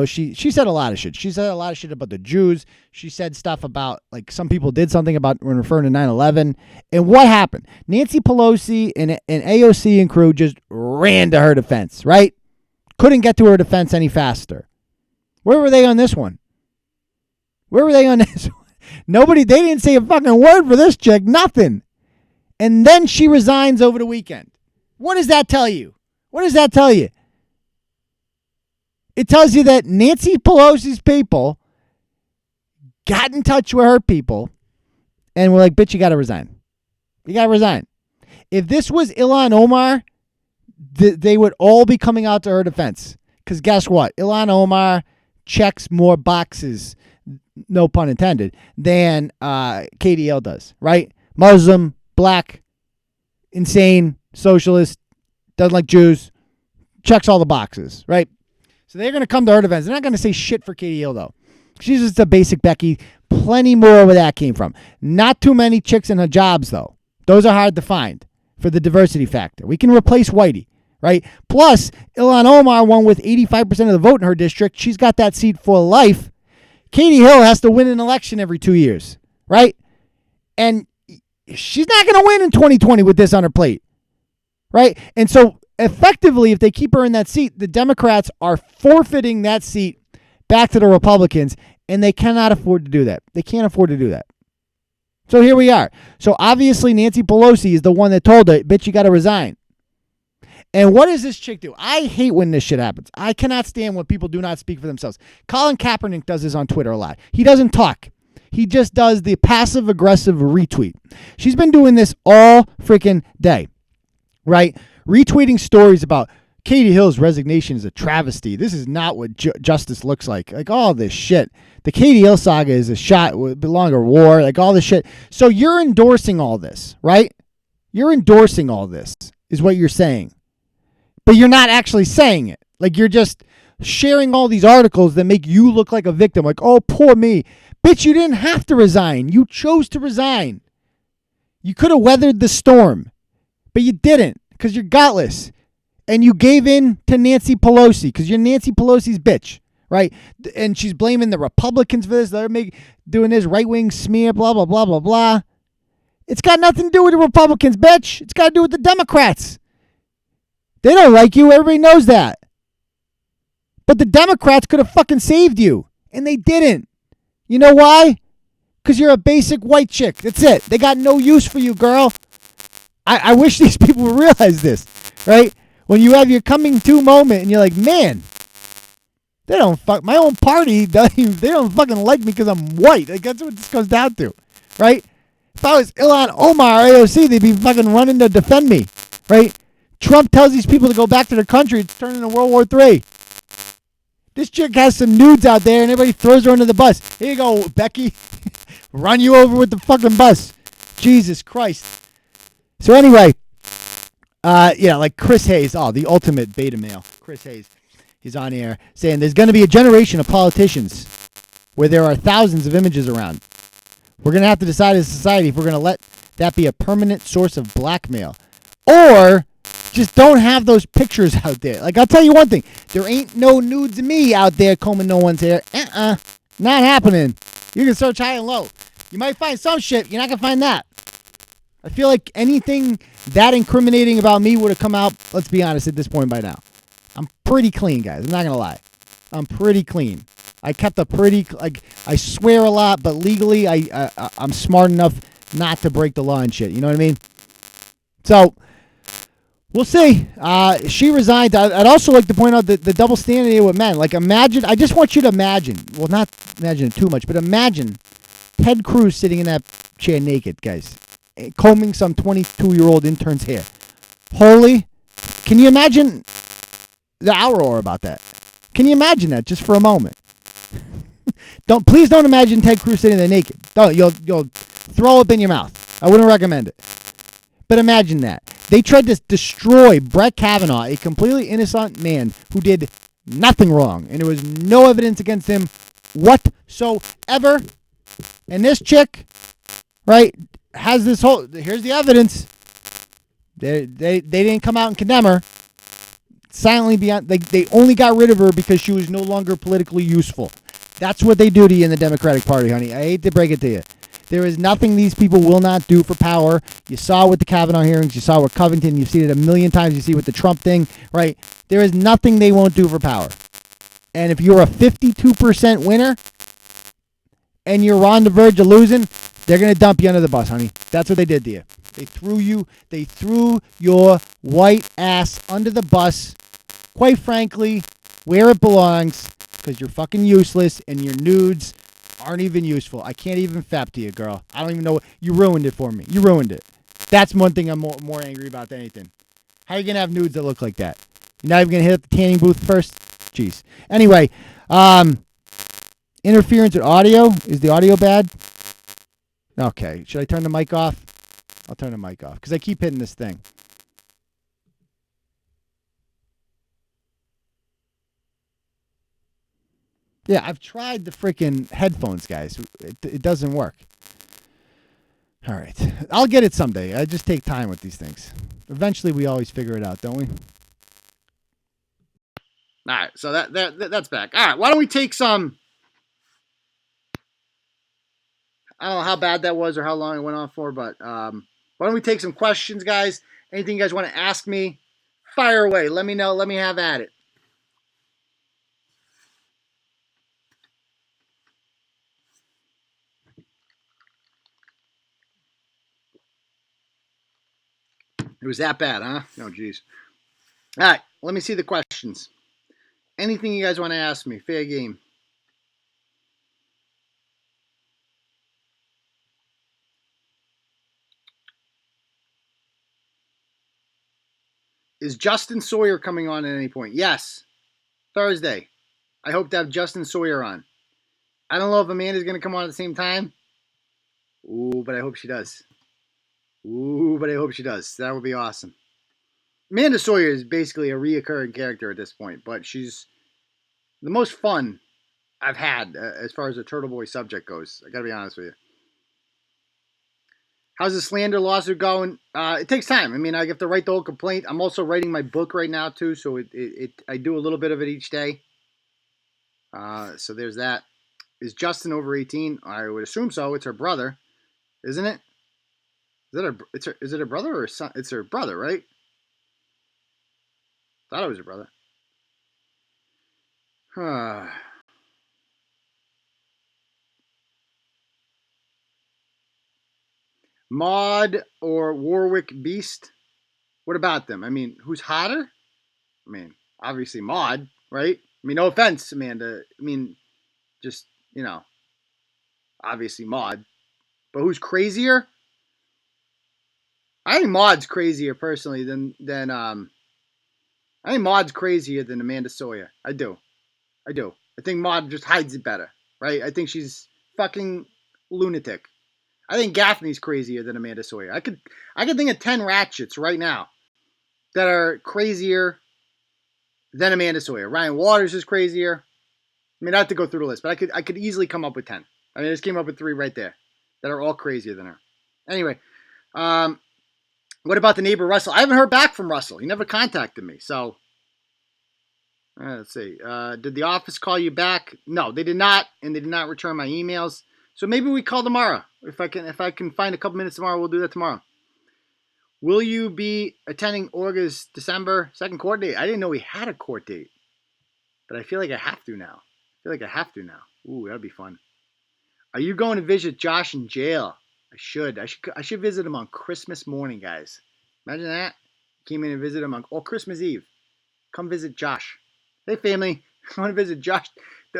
she said a lot of shit. She said a lot of shit about the Jews. She said stuff about, like, some people did something about when referring to 9/11. And what happened? Nancy Pelosi and AOC and crew just ran to her defense, right? Couldn't get to her defense any faster. Where were they on this one? Nobody, they didn't say a fucking word for this chick, nothing. And then she resigns over the weekend. What does that tell you? It tells you that Nancy Pelosi's people got in touch with her people and were like, bitch, you got to resign. If this was Ilhan Omar, they would all be coming out to her defense. Because guess what? Ilhan Omar checks more boxes, no pun intended, than KDL does, right? Muslim, black, insane, socialist, doesn't like Jews, checks all the boxes, right? So they're going to come to her defense. They're not going to say shit for KDL, though. She's just a basic Becky. Plenty more where that came from. Not too many chicks in hijabs, though. Those are hard to find for the diversity factor. We can replace Whitey. Right? Plus, Ilhan Omar won with 85% of the vote in her district. She's got that seat for life. Katie Hill has to win an election every 2 years. Right? And she's not going to win in 2020 with this on her plate. Right? And so, effectively, if they keep her in that seat, the Democrats are forfeiting that seat back to the Republicans, and they cannot afford to do that. They can't afford to do that. So here we are. So, obviously, Nancy Pelosi is the one that told her, bitch, you got to resign. And what does this chick do? I hate when this shit happens. I cannot stand when people do not speak for themselves. Colin Kaepernick does this on Twitter a lot. He doesn't talk. He just does the passive-aggressive retweet. She's been doing this all freaking day, right? Retweeting stories about Katie Hill's resignation is a travesty. This is not what justice looks like. Like all this shit. The Katie Hill saga is a shot with longer war. Like all this shit. So you're endorsing all this, right? You're endorsing all this is what you're saying. But you're not actually saying it. Like you're just sharing all these articles that make you look like a victim. Like, oh, poor me. Bitch, you didn't have to resign. You chose to resign. You could have weathered the storm. But you didn't because you're gutless. And you gave in to Nancy Pelosi because you're Nancy Pelosi's bitch, right? And she's blaming the Republicans for this. They're doing this right-wing smear, blah, blah, blah, blah, blah. It's got nothing to do with the Republicans, bitch. It's got to do with the Democrats. They don't like you. Everybody knows that. But the Democrats could have fucking saved you. And they didn't. You know why? Because you're a basic white chick. That's it. They got no use for you, girl. I wish these people would realize this, right? When you have your coming to moment and you're like, man, they don't fuck my own party. They don't fucking like me because I'm white. Like that's what this goes down to, right? If I was Ilhan Omar or AOC, they'd be fucking running to defend me, right? Trump tells these people to go back to their country. It's turning into World War III. This chick has some nudes out there and everybody throws her under the bus. Here you go, Becky. Run you over with the fucking bus. Jesus Christ. So anyway, like Chris Hayes, the ultimate beta male. Chris Hayes, he's on air saying there's going to be a generation of politicians where there are thousands of images around. We're going to have to decide as a society if we're going to let that be a permanent source of blackmail or just don't have those pictures out there. Like, I'll tell you one thing. There ain't no nudes of me out there combing no one's hair. Not happening. You can search high and low. You might find some shit. You're not going to find that. I feel like anything that incriminating about me would have come out, let's be honest, at this point by now. I'm pretty clean, guys. I'm not going to lie. I'm pretty clean. I kept a pretty, I swear a lot, but legally I'm smart enough not to break the law and shit. You know what I mean? So, we'll see. She resigned. I'd also like to point out the double standard here with men. Like, imagine, I just want you to imagine, well, not imagine it too much, but imagine Ted Cruz sitting in that chair naked, guys, combing some 22-year-old intern's hair. Holy, can you imagine the outroar about that? Can you imagine that just for a moment? Please don't imagine Ted Cruz sitting there naked. Don't, you'll throw up in your mouth. I wouldn't recommend it. But imagine that. They tried to destroy Brett Kavanaugh, a completely innocent man who did nothing wrong, and there was no evidence against him whatsoever. And this chick, right, has this whole, here's the evidence. They didn't come out and condemn her. Silently beyond, they only got rid of her because she was no longer politically useful. That's what they do to you in the Democratic Party, honey. I hate to break it to you. There is nothing these people will not do for power. You saw with the Kavanaugh hearings. You saw with Covington. You've seen it a million times. You see with the Trump thing, right? There is nothing they won't do for power. And if you're a 52% winner and you're on the verge of losing, they're going to dump you under the bus, honey. That's what they did to you. They threw your white ass under the bus, quite frankly, where it belongs, because you're fucking useless and your nudes aren't even useful. I can't even fap to you, girl. I don't even know. You ruined it for me. You ruined it. That's one thing I'm more angry about than anything. How are you going to have nudes that look like that? You're not even going to hit up the tanning booth first? Jeez. Anyway, interference with audio. Is the audio bad? Okay. Should I turn the mic off? I'll turn the mic off because I keep hitting this thing. Yeah, I've tried the freaking headphones, guys. It doesn't work. All right. I'll get it someday. I just take time with these things. Eventually, we always figure it out, don't we? All right. So that's back. All right. Why don't we take some... I don't know how bad that was or how long it went on for, but why don't we take some questions, guys? Anything you guys want to ask me, fire away. Let me know. Let me have at it. It was that bad, huh? Oh, geez. All right, let me see the questions. Anything you guys want to ask me? Fair game. Is Justin Sawyer coming on at any point? Yes. Thursday. I hope to have Justin Sawyer on. I don't know if Amanda's going to come on at the same time. Ooh, but I hope she does. That would be awesome. Amanda Sawyer is basically a reoccurring character at this point, but she's the most fun I've had as far as the Turtle Boy subject goes. I got to be honest with you. How's the slander lawsuit going? It takes time. I mean, I have to write the whole complaint. I'm also writing my book right now too, so I do a little bit of it each day. So there's that. Is Justin over 18? I would assume so. It's her brother, isn't it? Is it her brother or her son? It's her brother, right? Thought it was her brother. Maud or Warwick Beast? What about them? I mean, who's hotter? I mean, obviously Maud, right? I mean, no offense, Amanda. I mean, just, obviously Maud. But who's crazier? I think Maud's crazier personally than I think Maud's crazier than Amanda Sawyer. I do. I think Maud just hides it better, right? I think she's fucking lunatic. I think Gaffney's crazier than Amanda Sawyer. I could think of 10 ratchets right now that are crazier than Amanda Sawyer. Ryan Waters is crazier. I mean, I have to go through the list, but I could easily come up with 10. I mean, I just came up with 3 right there that are all crazier than her. Anyway, what about the neighbor Russell? I haven't heard back from Russell. He never contacted me. So, let's see. Did the office call you back? No, they did not, and they did not return my emails. So maybe we call tomorrow. If I can find a couple minutes tomorrow, we'll do that tomorrow. Will you be attending Orga's December 2nd court date? I didn't know we had a court date, but I feel like I have to now. Ooh, that'd be fun. Are you going to visit Josh in jail? I should visit him on Christmas morning, guys. Imagine that. Came in and visit him on Christmas Eve. Come visit Josh. Hey, family. I want to visit Josh.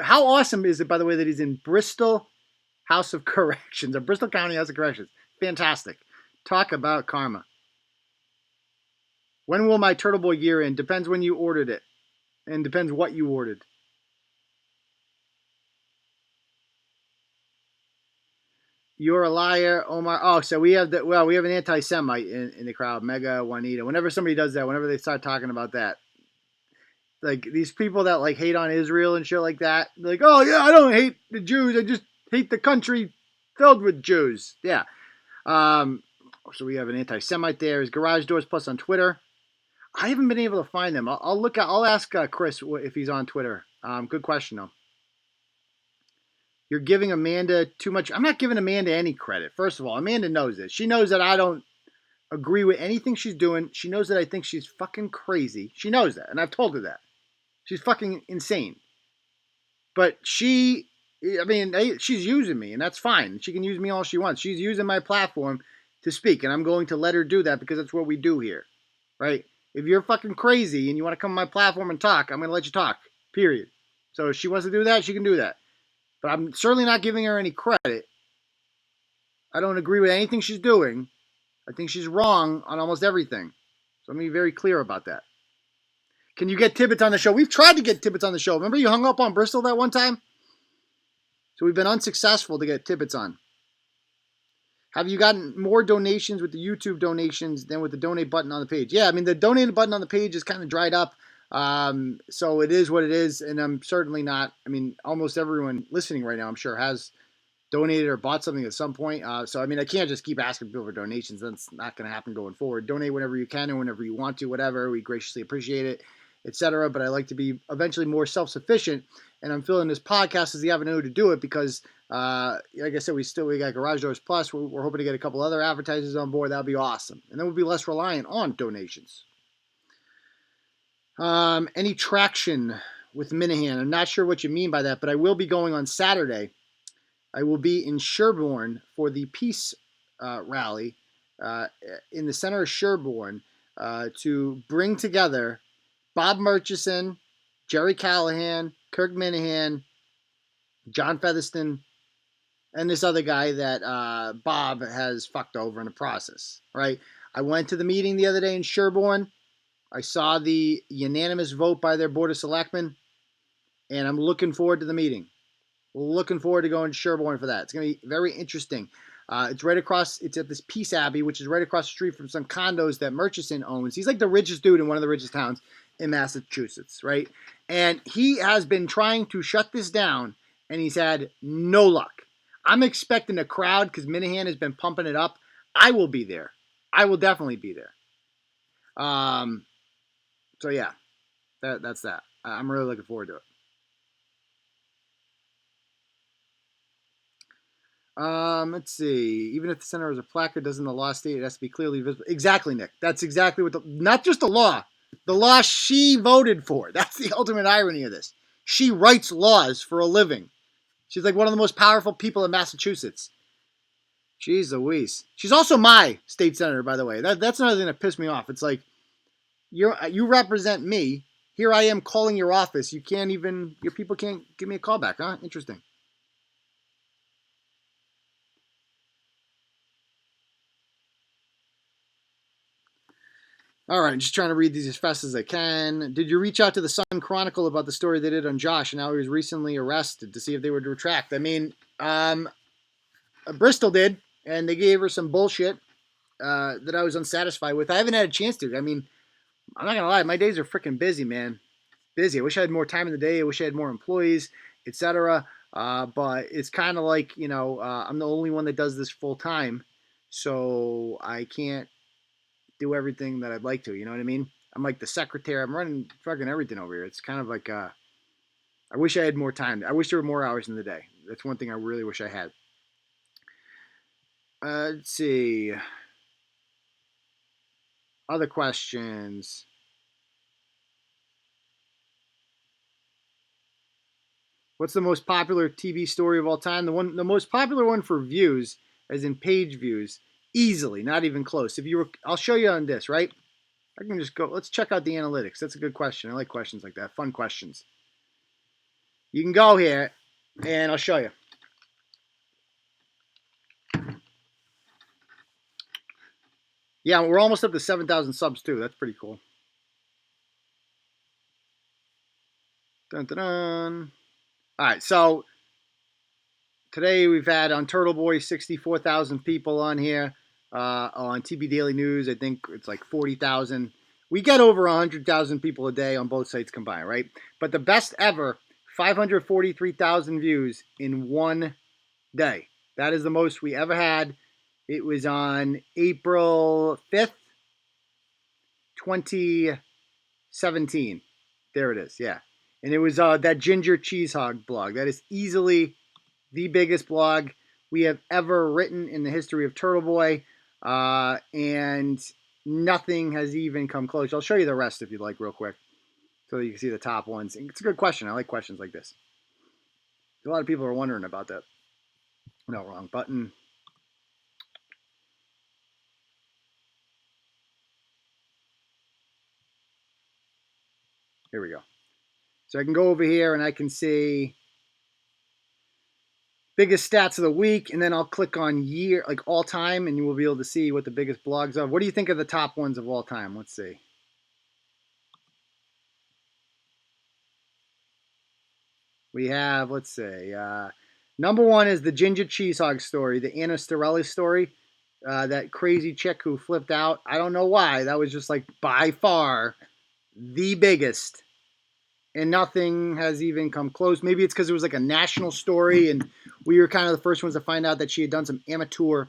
How awesome is it, by the way, that he's in Bristol House of Corrections, or Bristol County House of Corrections? Fantastic. Talk about karma. When will my Turtle Boy year end? Depends when you ordered it. And depends what you ordered. You're a liar, Omar. Oh, so we have an anti-Semite in the crowd, Mega Juanita. Whenever somebody does that, whenever they start talking about that, like these people that like hate on Israel and shit like that, like, oh yeah, I don't hate the Jews, I just hate the country filled with Jews. Yeah. So we have an anti-Semite there. Is Garage Doors Plus on Twitter? I haven't been able to find them. I'll ask Chris if he's on Twitter. Good question though. You're giving Amanda too much. I'm not giving Amanda any credit. First of all, Amanda knows this. She knows that I don't agree with anything she's doing. She knows that I think she's fucking crazy. She knows that, and I've told her that. She's fucking insane. But she's using me, and that's fine. She can use me all she wants. She's using my platform to speak, and I'm going to let her do that because that's what we do here, right? If you're fucking crazy and you want to come on my platform and talk, I'm going to let you talk, period. So if she wants to do that, she can do that. But I'm certainly not giving her any credit. I don't agree with anything she's doing. I think she's wrong on almost everything. So let me be very clear about that. Can you get Tibbetts on the show? We've tried to get Tibbetts on the show. Remember you hung up on Bristol that one time? So we've been unsuccessful to get Tibbetts on. Have you gotten more donations with the YouTube donations than with the donate button on the page? Yeah, I mean, the donate button on the page is kind of dried up. So it is what it is, and I'm certainly not. I mean, almost everyone listening right now, I'm sure, has donated or bought something at some point. So I mean, I can't just keep asking people for donations. That's not going to happen going forward. Donate whenever you can and whenever you want to, whatever. We graciously appreciate it, etc. But I like to be eventually more self-sufficient, and I'm feeling this podcast as the avenue to do it because, like I said, we got Garage Doors Plus. We're hoping to get a couple other advertisers on board. That'll be awesome, and then we'll be less reliant on donations. Any traction with Minahan? I'm not sure what you mean by that, but I will be going on Saturday. I will be in Sherborne for the Peace Rally in the center of Sherborne to bring together Bob Murchison, Jerry Callahan, Kirk Minahan, John Featherston, and this other guy that Bob has fucked over in the process, right? I went to the meeting the other day in Sherborne. I saw the unanimous vote by their Board of Selectmen, and I'm looking forward to the meeting. Looking forward to going to Sherborne for that. It's going to be very interesting. It's right across, it's at this Peace Abbey, which is right across the street from some condos that Murchison owns. He's like the richest dude in one of the richest towns in Massachusetts, right? And he has been trying to shut this down, and he's had no luck. I'm expecting a crowd because Minahan has been pumping it up. I will be there. I will definitely be there. So yeah, that's that. I'm really looking forward to it. Let's see. Even if the center is a placard, doesn't the law state it has to be clearly visible? Exactly, Nick. That's exactly what not just the law she voted for. That's the ultimate irony of this. She writes laws for a living. She's like one of the most powerful people in Massachusetts. Jeez Louise. She's also my state senator, by the way. That's another thing that pissed me off. It's like, you represent me. Here I am calling your office. Your people can't give me a call back, huh? Interesting. All right, I'm just trying to read these as fast as I can. Did you reach out to the Sun Chronicle about the story they did on Josh and how he was recently arrested to see if they would retract? I mean, Bristol did, and they gave her some bullshit that I was unsatisfied with. I haven't had a chance to. I mean, I'm not going to lie. My days are freaking busy, man. Busy. I wish I had more time in the day. I wish I had more employees, etc. But it's kind of like, I'm the only one that does this full time, so I can't do everything that I'd like to. You know what I mean? I'm like the secretary. I'm running fucking everything over here. It's kind of like I wish I had more time. I wish there were more hours in the day. That's one thing I really wish I had. Let's see. Other questions. What's the most popular TV story of all time? The most popular one for views, as in page views, easily, not even close. I'll show you on this, right? I can just go. Let's check out the analytics. That's a good question. I like questions like that. Fun questions. You can go here, and I'll show you. Yeah, we're almost up to 7,000 subs too. That's pretty cool. Dun, dun, dun. All right, so today we've had on Turtle Boy 64,000 people on here. On TB Daily News, I think it's like 40,000. We get over 100,000 people a day on both sites combined, right? But the best ever, 543,000 views in one day. That is the most we ever had. It was on April 5th, 2017. There it is, yeah. And it was that Ginger Cheese Hog blog. That is easily the biggest blog we have ever written in the history of Turtle Boy. And nothing has even come close. I'll show you the rest if you'd like real quick so you can see the top ones. It's a good question. I like questions like this. A lot of people are wondering about that. No, wrong button. Here we go. So I can go over here and I can see biggest stats of the week, and then I'll click on year, like all time, and you will be able to see what the biggest blogs are. What do you think of the top ones of all time? Let's see. We have, let's say, number one is the Ginger Cheese Hog story, the Anna Storelli story, that crazy chick who flipped out. I don't know why. That was just like by far the biggest. And nothing has even come close. Maybe it's because it was like a national story, and we were kind of the first ones to find out that she had done some amateur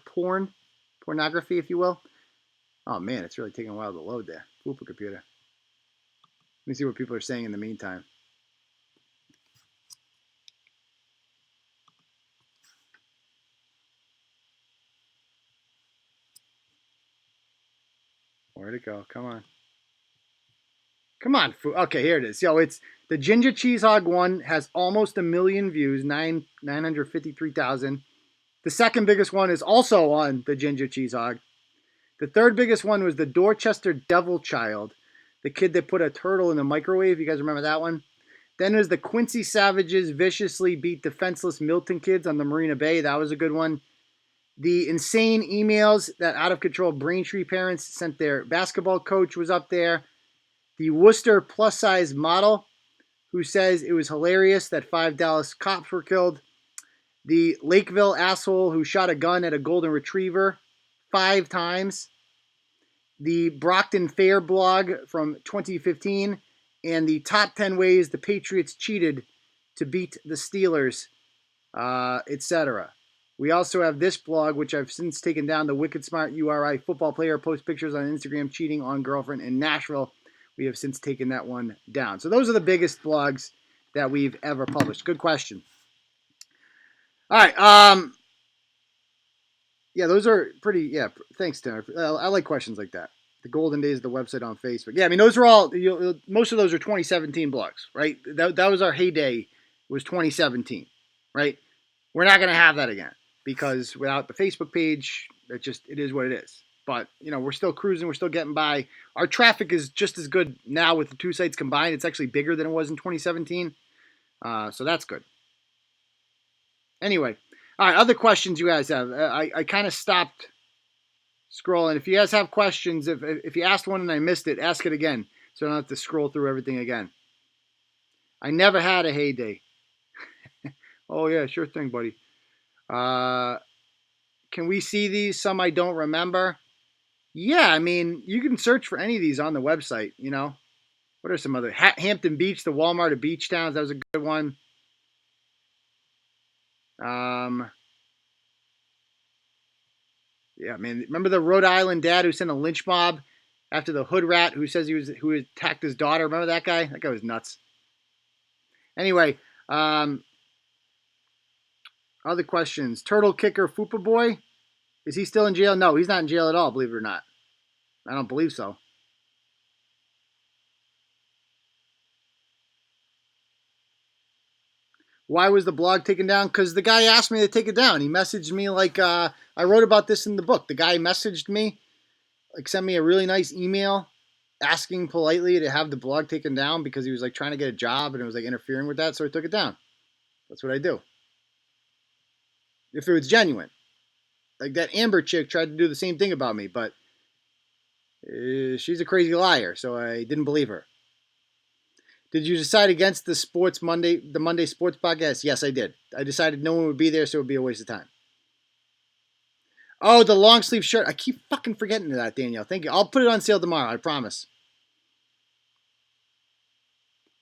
pornography, if you will. Oh man, it's really taking a while to load there. Oopa computer. Let me see what people are saying in the meantime. Where'd it go? Come on. Come on. Okay, here it is. Yo, it's the Ginger Cheese Hog one has almost 1 million views, 953,000. The second biggest one is also on the Ginger Cheese Hog. The third biggest one was the Dorchester Devil Child. The kid that put a turtle in the microwave. You guys remember that one? Then there's the Quincy Savages viciously beat defenseless Milton kids on the Marina Bay. That was a good one. The insane emails that out of control Braintree parents sent their basketball coach was up there. The Worcester plus size model who says it was hilarious that 5 Dallas cops were killed. The Lakeville asshole who shot a gun at a golden retriever 5 times. The Brockton Fair blog from 2015. And the top 10 ways the Patriots cheated to beat the Steelers, etc. We also have this blog, which I've since taken down. The Wicked Smart URI football player posts pictures on Instagram cheating on girlfriend in Nashville. We have since taken that one down. So those are the biggest blogs that we've ever published. Good question. All right. Yeah, those are pretty. Yeah, thanks, Tim. I like questions like that. The golden days of the website on Facebook. Yeah, I mean, those are all, most of those are 2017 blogs, right? That was our heyday, was 2017, right? We're not going to have that again because without the Facebook page, it is what it is. But, we're still cruising. We're still getting by. Our traffic is just as good now with the two sites combined. It's actually bigger than it was in 2017. So that's good. Anyway, all right, other questions you guys have. I kind of stopped scrolling. If you guys have questions, if you asked one and I missed it, ask it again so I don't have to scroll through everything again. I never had a heyday. Oh, yeah, sure thing, buddy. Can we see these? Some I don't remember. Yeah, I mean, you can search for any of these on the website, What are some other? Hampton Beach, the Walmart of beach towns. That was a good one. Yeah, man. Remember the Rhode Island dad who sent a lynch mob after the hood rat who says who attacked his daughter? Remember that guy? That guy was nuts. Anyway, other questions. Turtle kicker Fupa Boy. Is he still in jail? No, he's not in jail at all, believe it or not. I don't believe so. Why was the blog taken down? Because the guy asked me to take it down. He messaged me like, I wrote about this in the book. The guy messaged me, sent me a really nice email asking politely to have the blog taken down because he was trying to get a job and it was interfering with that. So I took it down. That's what I do. If it was genuine. That Amber chick tried to do the same thing about me, but she's a crazy liar. So I didn't believe her. Did you decide against the Monday Sports Podcast? Yes, I did. I decided no one would be there, so it would be a waste of time. Oh, the long sleeve shirt. I keep fucking forgetting that, Danielle. Thank you. I'll put it on sale tomorrow. I promise.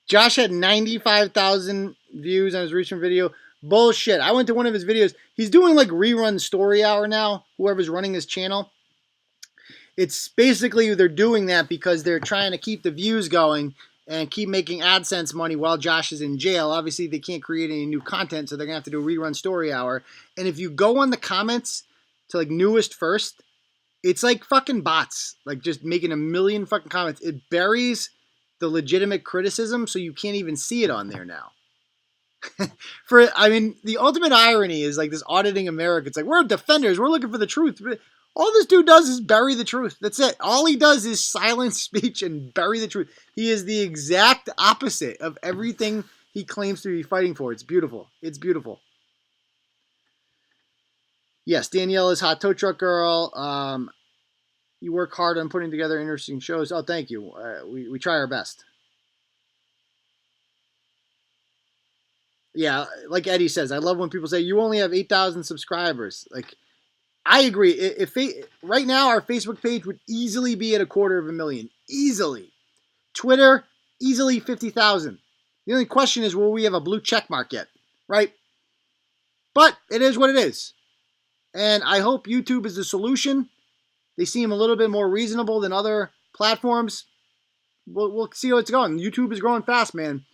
Josh had 95,000 views on his recent video. Bullshit. I went to one of his videos. He's doing rerun story hour now, whoever's running his channel. It's basically they're doing that because they're trying to keep the views going and keep making AdSense money while Josh is in jail. Obviously, they can't create any new content, so they're going to have to do a rerun story hour. And if you go on the comments to newest first, it's fucking bots, just making a million fucking comments. It buries the legitimate criticism, so you can't even see it on there now. The ultimate irony is this auditing America. It's we're defenders. We're looking for the truth. All this dude does is bury the truth. That's it. All he does is silence speech and bury the truth. He is the exact opposite of everything he claims to be fighting for. It's beautiful. It's beautiful. Yes, Danielle is hot tow truck girl. You work hard on putting together interesting shows. Oh, thank you. We try our best. Yeah, like Eddie says, I love when people say you only have 8,000 subscribers. I agree. If right now our Facebook page would easily be at 250,000. Easily. Twitter, easily 50,000. The only question is, will we have a blue check mark yet? Right? But it is what it is. And I hope YouTube is the solution. They seem a little bit more reasonable than other platforms. We'll see how it's going. YouTube is growing fast, man.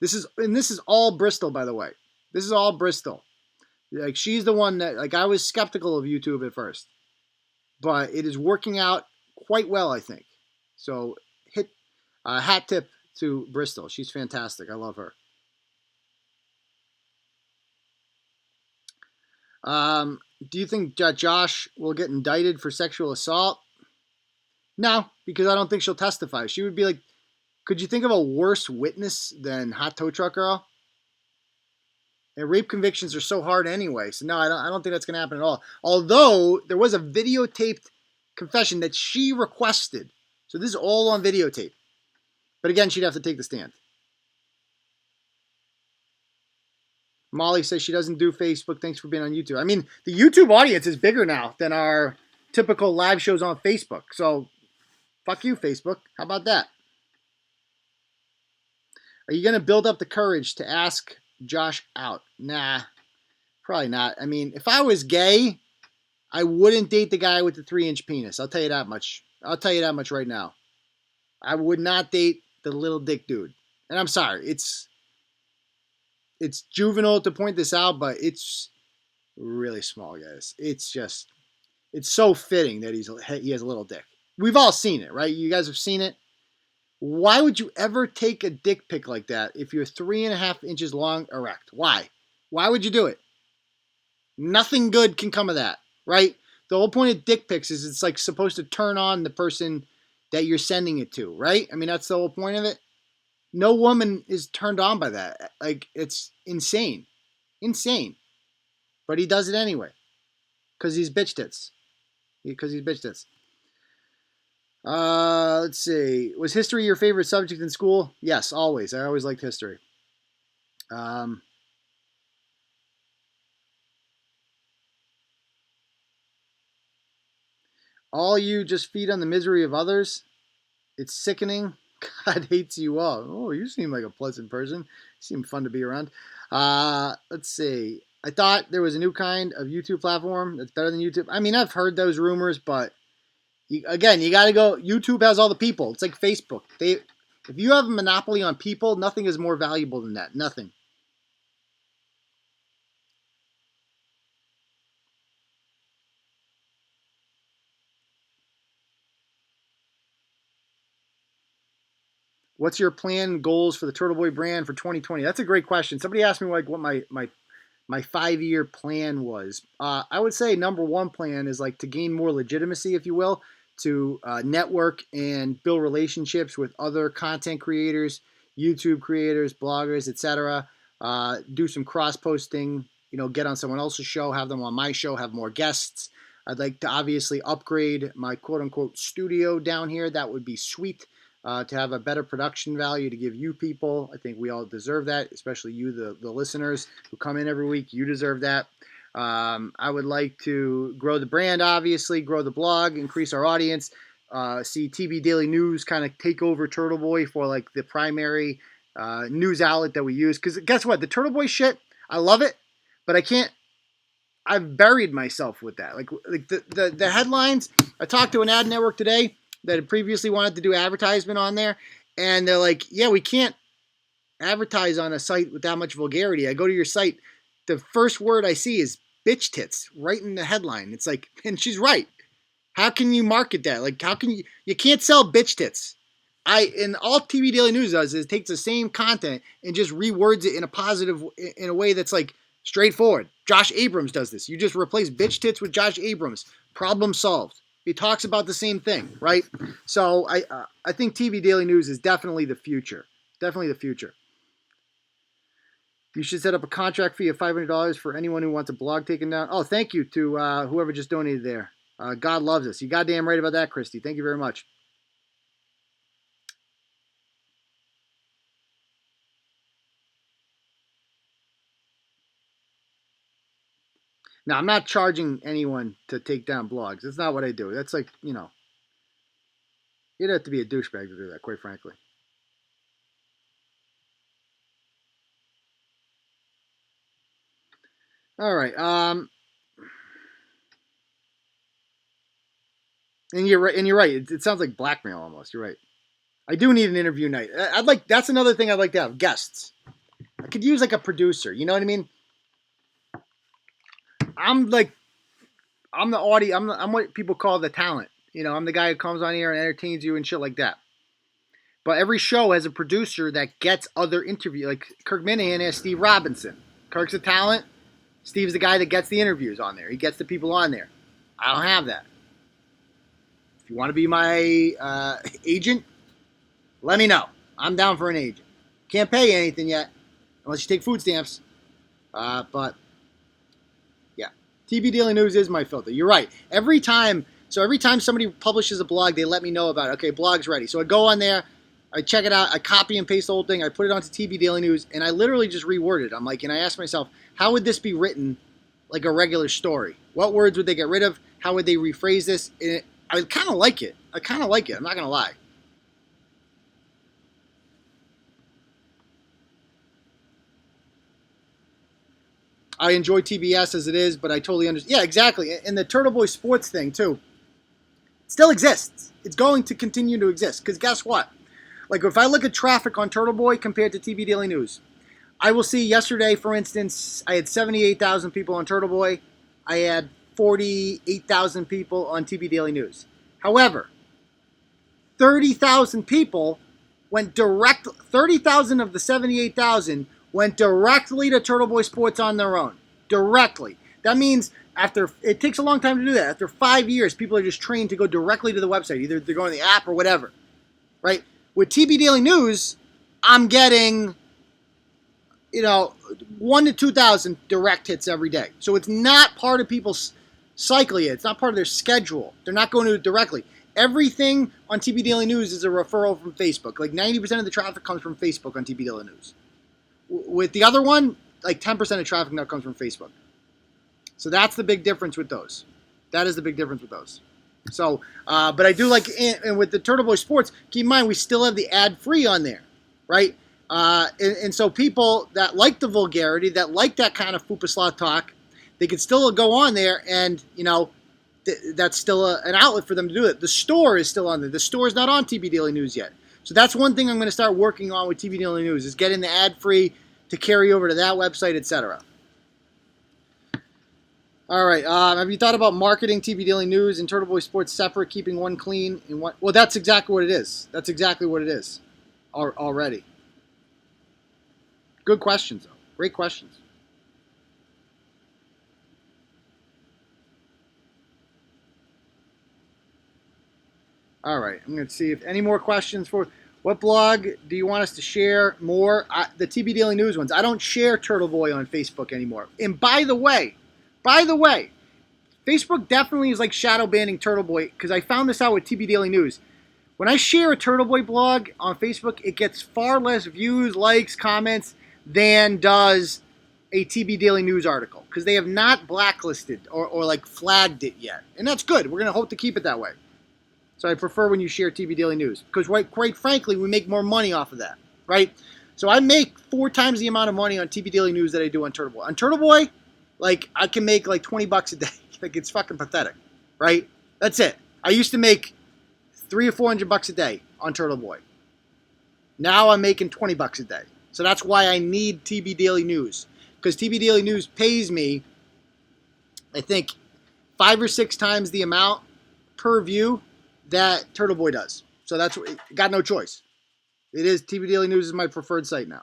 This is all Bristol, by the way. This is all Bristol. She's the one that, I was skeptical of YouTube at first. But it is working out quite well, I think. So, hat tip to Bristol. She's fantastic. I love her. Do you think Josh will get indicted for sexual assault? No, because I don't think she'll testify. She would be like, could you think of a worse witness than Hot Tow Truck Girl? And rape convictions are so hard anyway. So no, I don't think that's going to happen at all. Although there was a videotaped confession that she requested. So this is all on videotape. But again, she'd have to take the stand. Molly says she doesn't do Facebook. Thanks for being on YouTube. I mean, the YouTube audience is bigger now than our typical live shows on Facebook. So fuck you, Facebook. How about that? Are you going to build up the courage to ask Josh out? Nah, probably not. I mean, if I was gay, I wouldn't date the guy with the 3-inch penis. I'll tell you that much. I'll tell you that much right now. I would not date the little dick dude. And I'm sorry, it's juvenile to point this out, but it's really small, guys. It's so fitting that he has a little dick. We've all seen it, right? You guys have seen it. Why would you ever take a dick pic like that if you're 3.5 inches long erect? Why? Why would you do it? Nothing good can come of that, right? The whole point of dick pics is it's like supposed to turn on the person that you're sending it to, right? I mean, that's the whole point of it. No woman is turned on by that. Like, it's insane. Insane. But he does it anyway. Because he's bitch tits. Let's see. Was history your favorite subject in school? Yes, always. I always liked history. All you just feed on the misery of others. It's sickening. God hates you all. Oh, you seem like a pleasant person. You seem fun to be around. Let's see. I thought there was a new kind of YouTube platform that's better than YouTube. I mean, I've heard those rumors, but you got to go. YouTube has all the people. It's like Facebook. If you have a monopoly on people, nothing is more valuable than that. Nothing. What's your plan and goals for the Turtle Boy brand for 2020? That's a great question. Somebody asked me like what my 5-year plan was. I would say number one plan is like to gain more legitimacy, if you will, to network and build relationships with other content creators, YouTube creators, bloggers, etc. Do some cross posting. Get on someone else's show, have them on my show, have more guests. I'd like to obviously upgrade my quote unquote studio down here. That would be sweet. To have a better production value to give you people. I think we all deserve that, especially you, the listeners who come in every week. You deserve that. I would like to grow the brand, obviously, grow the blog, increase our audience, see TV Daily News kind of take over Turtle Boy for like the primary news outlet that we use. Because guess what? The Turtle Boy shit, I love it, but I've buried myself with that. Like the headlines. I talked to an ad network today that had previously wanted to do advertisement on there, and they're like, yeah, we can't advertise on a site with that much vulgarity. I go to your site, the first word I see is bitch tits right in the headline. It's like, and she's right. How can you market that? Like, how can you can't sell bitch tits. And all TV Daily News does is takes the same content and just rewords it in a way that's like straightforward. Josh Abrams does this. You just replace bitch tits with Josh Abrams. Problem solved. He talks about the same thing, right? So I think TV Daily News is definitely the future. Definitely the future. You should set up a contract fee of $500 for anyone who wants a blog taken down. Oh, thank you to whoever just donated there. God loves us. You goddamn right about that, Christy. Thank you very much. Now, I'm not charging anyone to take down blogs. That's not what I do. That's like, you'd have to be a douchebag to do that, quite frankly. All right. And you're right. It sounds like blackmail almost. You're right. I do need an interview night. That's another thing I'd like to have, guests. I could use like a producer. You know what I mean? I'm the audience. I'm what people call the talent. I'm the guy who comes on here and entertains you and shit like that. But every show has a producer that gets other interviews. Like Kirk Minahan has Steve Robinson. Kirk's a talent. Steve's the guy that gets the interviews on there. He gets the people on there. I don't have that. If you want to be my agent, let me know. I'm down for an agent. Can't pay you anything yet, unless you take food stamps. But yeah, TB Daily News is my filter. You're right. Every time somebody publishes a blog, they let me know about it. Okay, blog's ready. So I go on there, I check it out, I copy and paste the whole thing, I put it onto TB Daily News, and I literally just reword it. I'm like, and I ask myself, how would this be written like a regular story? What words would they get rid of? How would they rephrase this? And I kind of like it. I'm not going to lie. I enjoy TBS as it is, but I totally understand. Yeah, exactly. And the Turtle Boy Sports thing, too, still exists. It's going to continue to exist. Because guess what? Like, if I look at traffic on Turtle Boy compared to TB Daily News, I will see yesterday, for instance, I had 78,000 people on Turtle Boy. I had 48,000 people on TB Daily News. However, 30,000 people went direct. 30,000 of the 78,000 went directly to Turtle Boy Sports on their own. Directly. That means it takes a long time to do that. After 5 years, people are just trained to go directly to the website. Either they're going to the app or whatever. Right? With TB Daily News, I'm getting, 1 to 2,000 direct hits every day. So it's not part of people's cycle yet. It's not part of their schedule. They're not going to it directly. Everything on TB Daily News is a referral from Facebook. Like 90% of the traffic comes from Facebook on TB Daily News. With the other one, like 10% of traffic now comes from Facebook. So that's the big difference with those. That is the big difference with those. So, but I do like, and with the Turtle Boy Sports, keep in mind we still have the ad-free on there, right? And so people that like the vulgarity, that like that kind of fupa talk, they can still go on there and, that's still an outlet for them to do it. The store is still on there. The store is not on TB Daily News yet. So that's one thing I'm going to start working on with TB Daily News is getting the ad-free to carry over to that website, etc. All right. Have you thought about marketing TB Daily News and Turtle Boy Sports separate, keeping one clean and one? Well, that's exactly what it is. That's exactly what it is already. Good questions, though. Great questions. All right. I'm going to see if any more questions for what blog do you want us to share more? The TB Daily News ones. I don't share Turtle Boy on Facebook anymore. And by the way, Facebook definitely is like shadow banning Turtle Boy because I found this out with TB Daily News. When I share a Turtle Boy blog on Facebook, it gets far less views, likes, comments than does a TB Daily News article because they have not blacklisted or like flagged it yet. And that's good. We're going to hope to keep it that way. So I prefer when you share TB Daily News because quite frankly, we make more money off of that, right? So I make 4 times the amount of money on TB Daily News that I do on Turtle Boy. On Turtle Boy, like I can make like $20 a day. Like it's fucking pathetic, right? That's it. I used to make $300 or $400 a day on Turtle Boy. Now I'm making $20 a day. So that's why I need TB Daily News because TB Daily News pays me, I think, 5 or 6 times the amount per view that Turtle Boy does. So that's got no choice. It is TB Daily News is my preferred site now.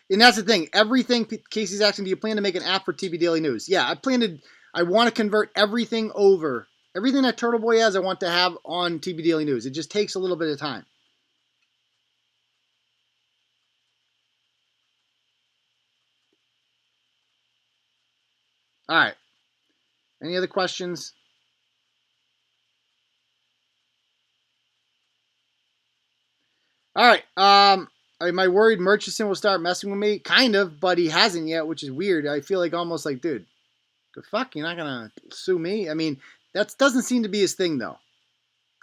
And that's the thing. Everything Casey's asking, do you plan to make an app for TB Daily News? Yeah, I want to convert everything over. Everything that Turtle Boy has, I want to have on TB Daily News. It just takes a little bit of time. All right. Any other questions? All right. Am I worried Murchison will start messing with me? Kind of, but he hasn't yet, which is weird. I feel like almost like, dude, the fuck, you're not going to sue me? I mean, that doesn't seem to be his thing, though.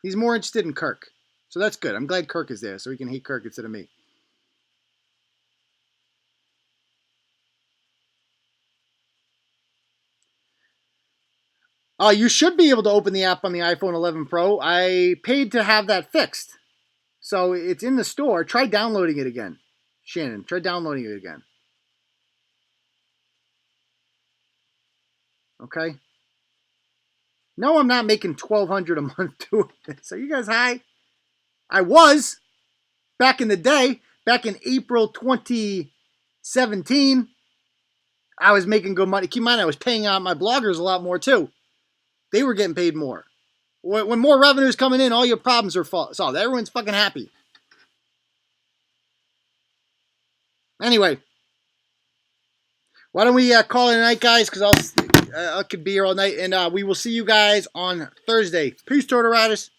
He's more interested in Kirk. So that's good. I'm glad Kirk is there so he can hate Kirk instead of me. You should be able to open the app on the iPhone 11 Pro. I paid to have that fixed. So it's in the store. Try downloading it again. Shannon, try downloading it again. Okay? No, I'm not making $1,200 a month doing this. Are you guys high? I was back in the day, back in April 2017. I was making good money. Keep in mind, I was paying out my bloggers a lot more too. They were getting paid more. When more revenue is coming in, all your problems are solved. Everyone's fucking happy. Anyway, why don't we call it a night, guys? Because I could be here all night, and we will see you guys on Thursday. Peace, Tortoritis.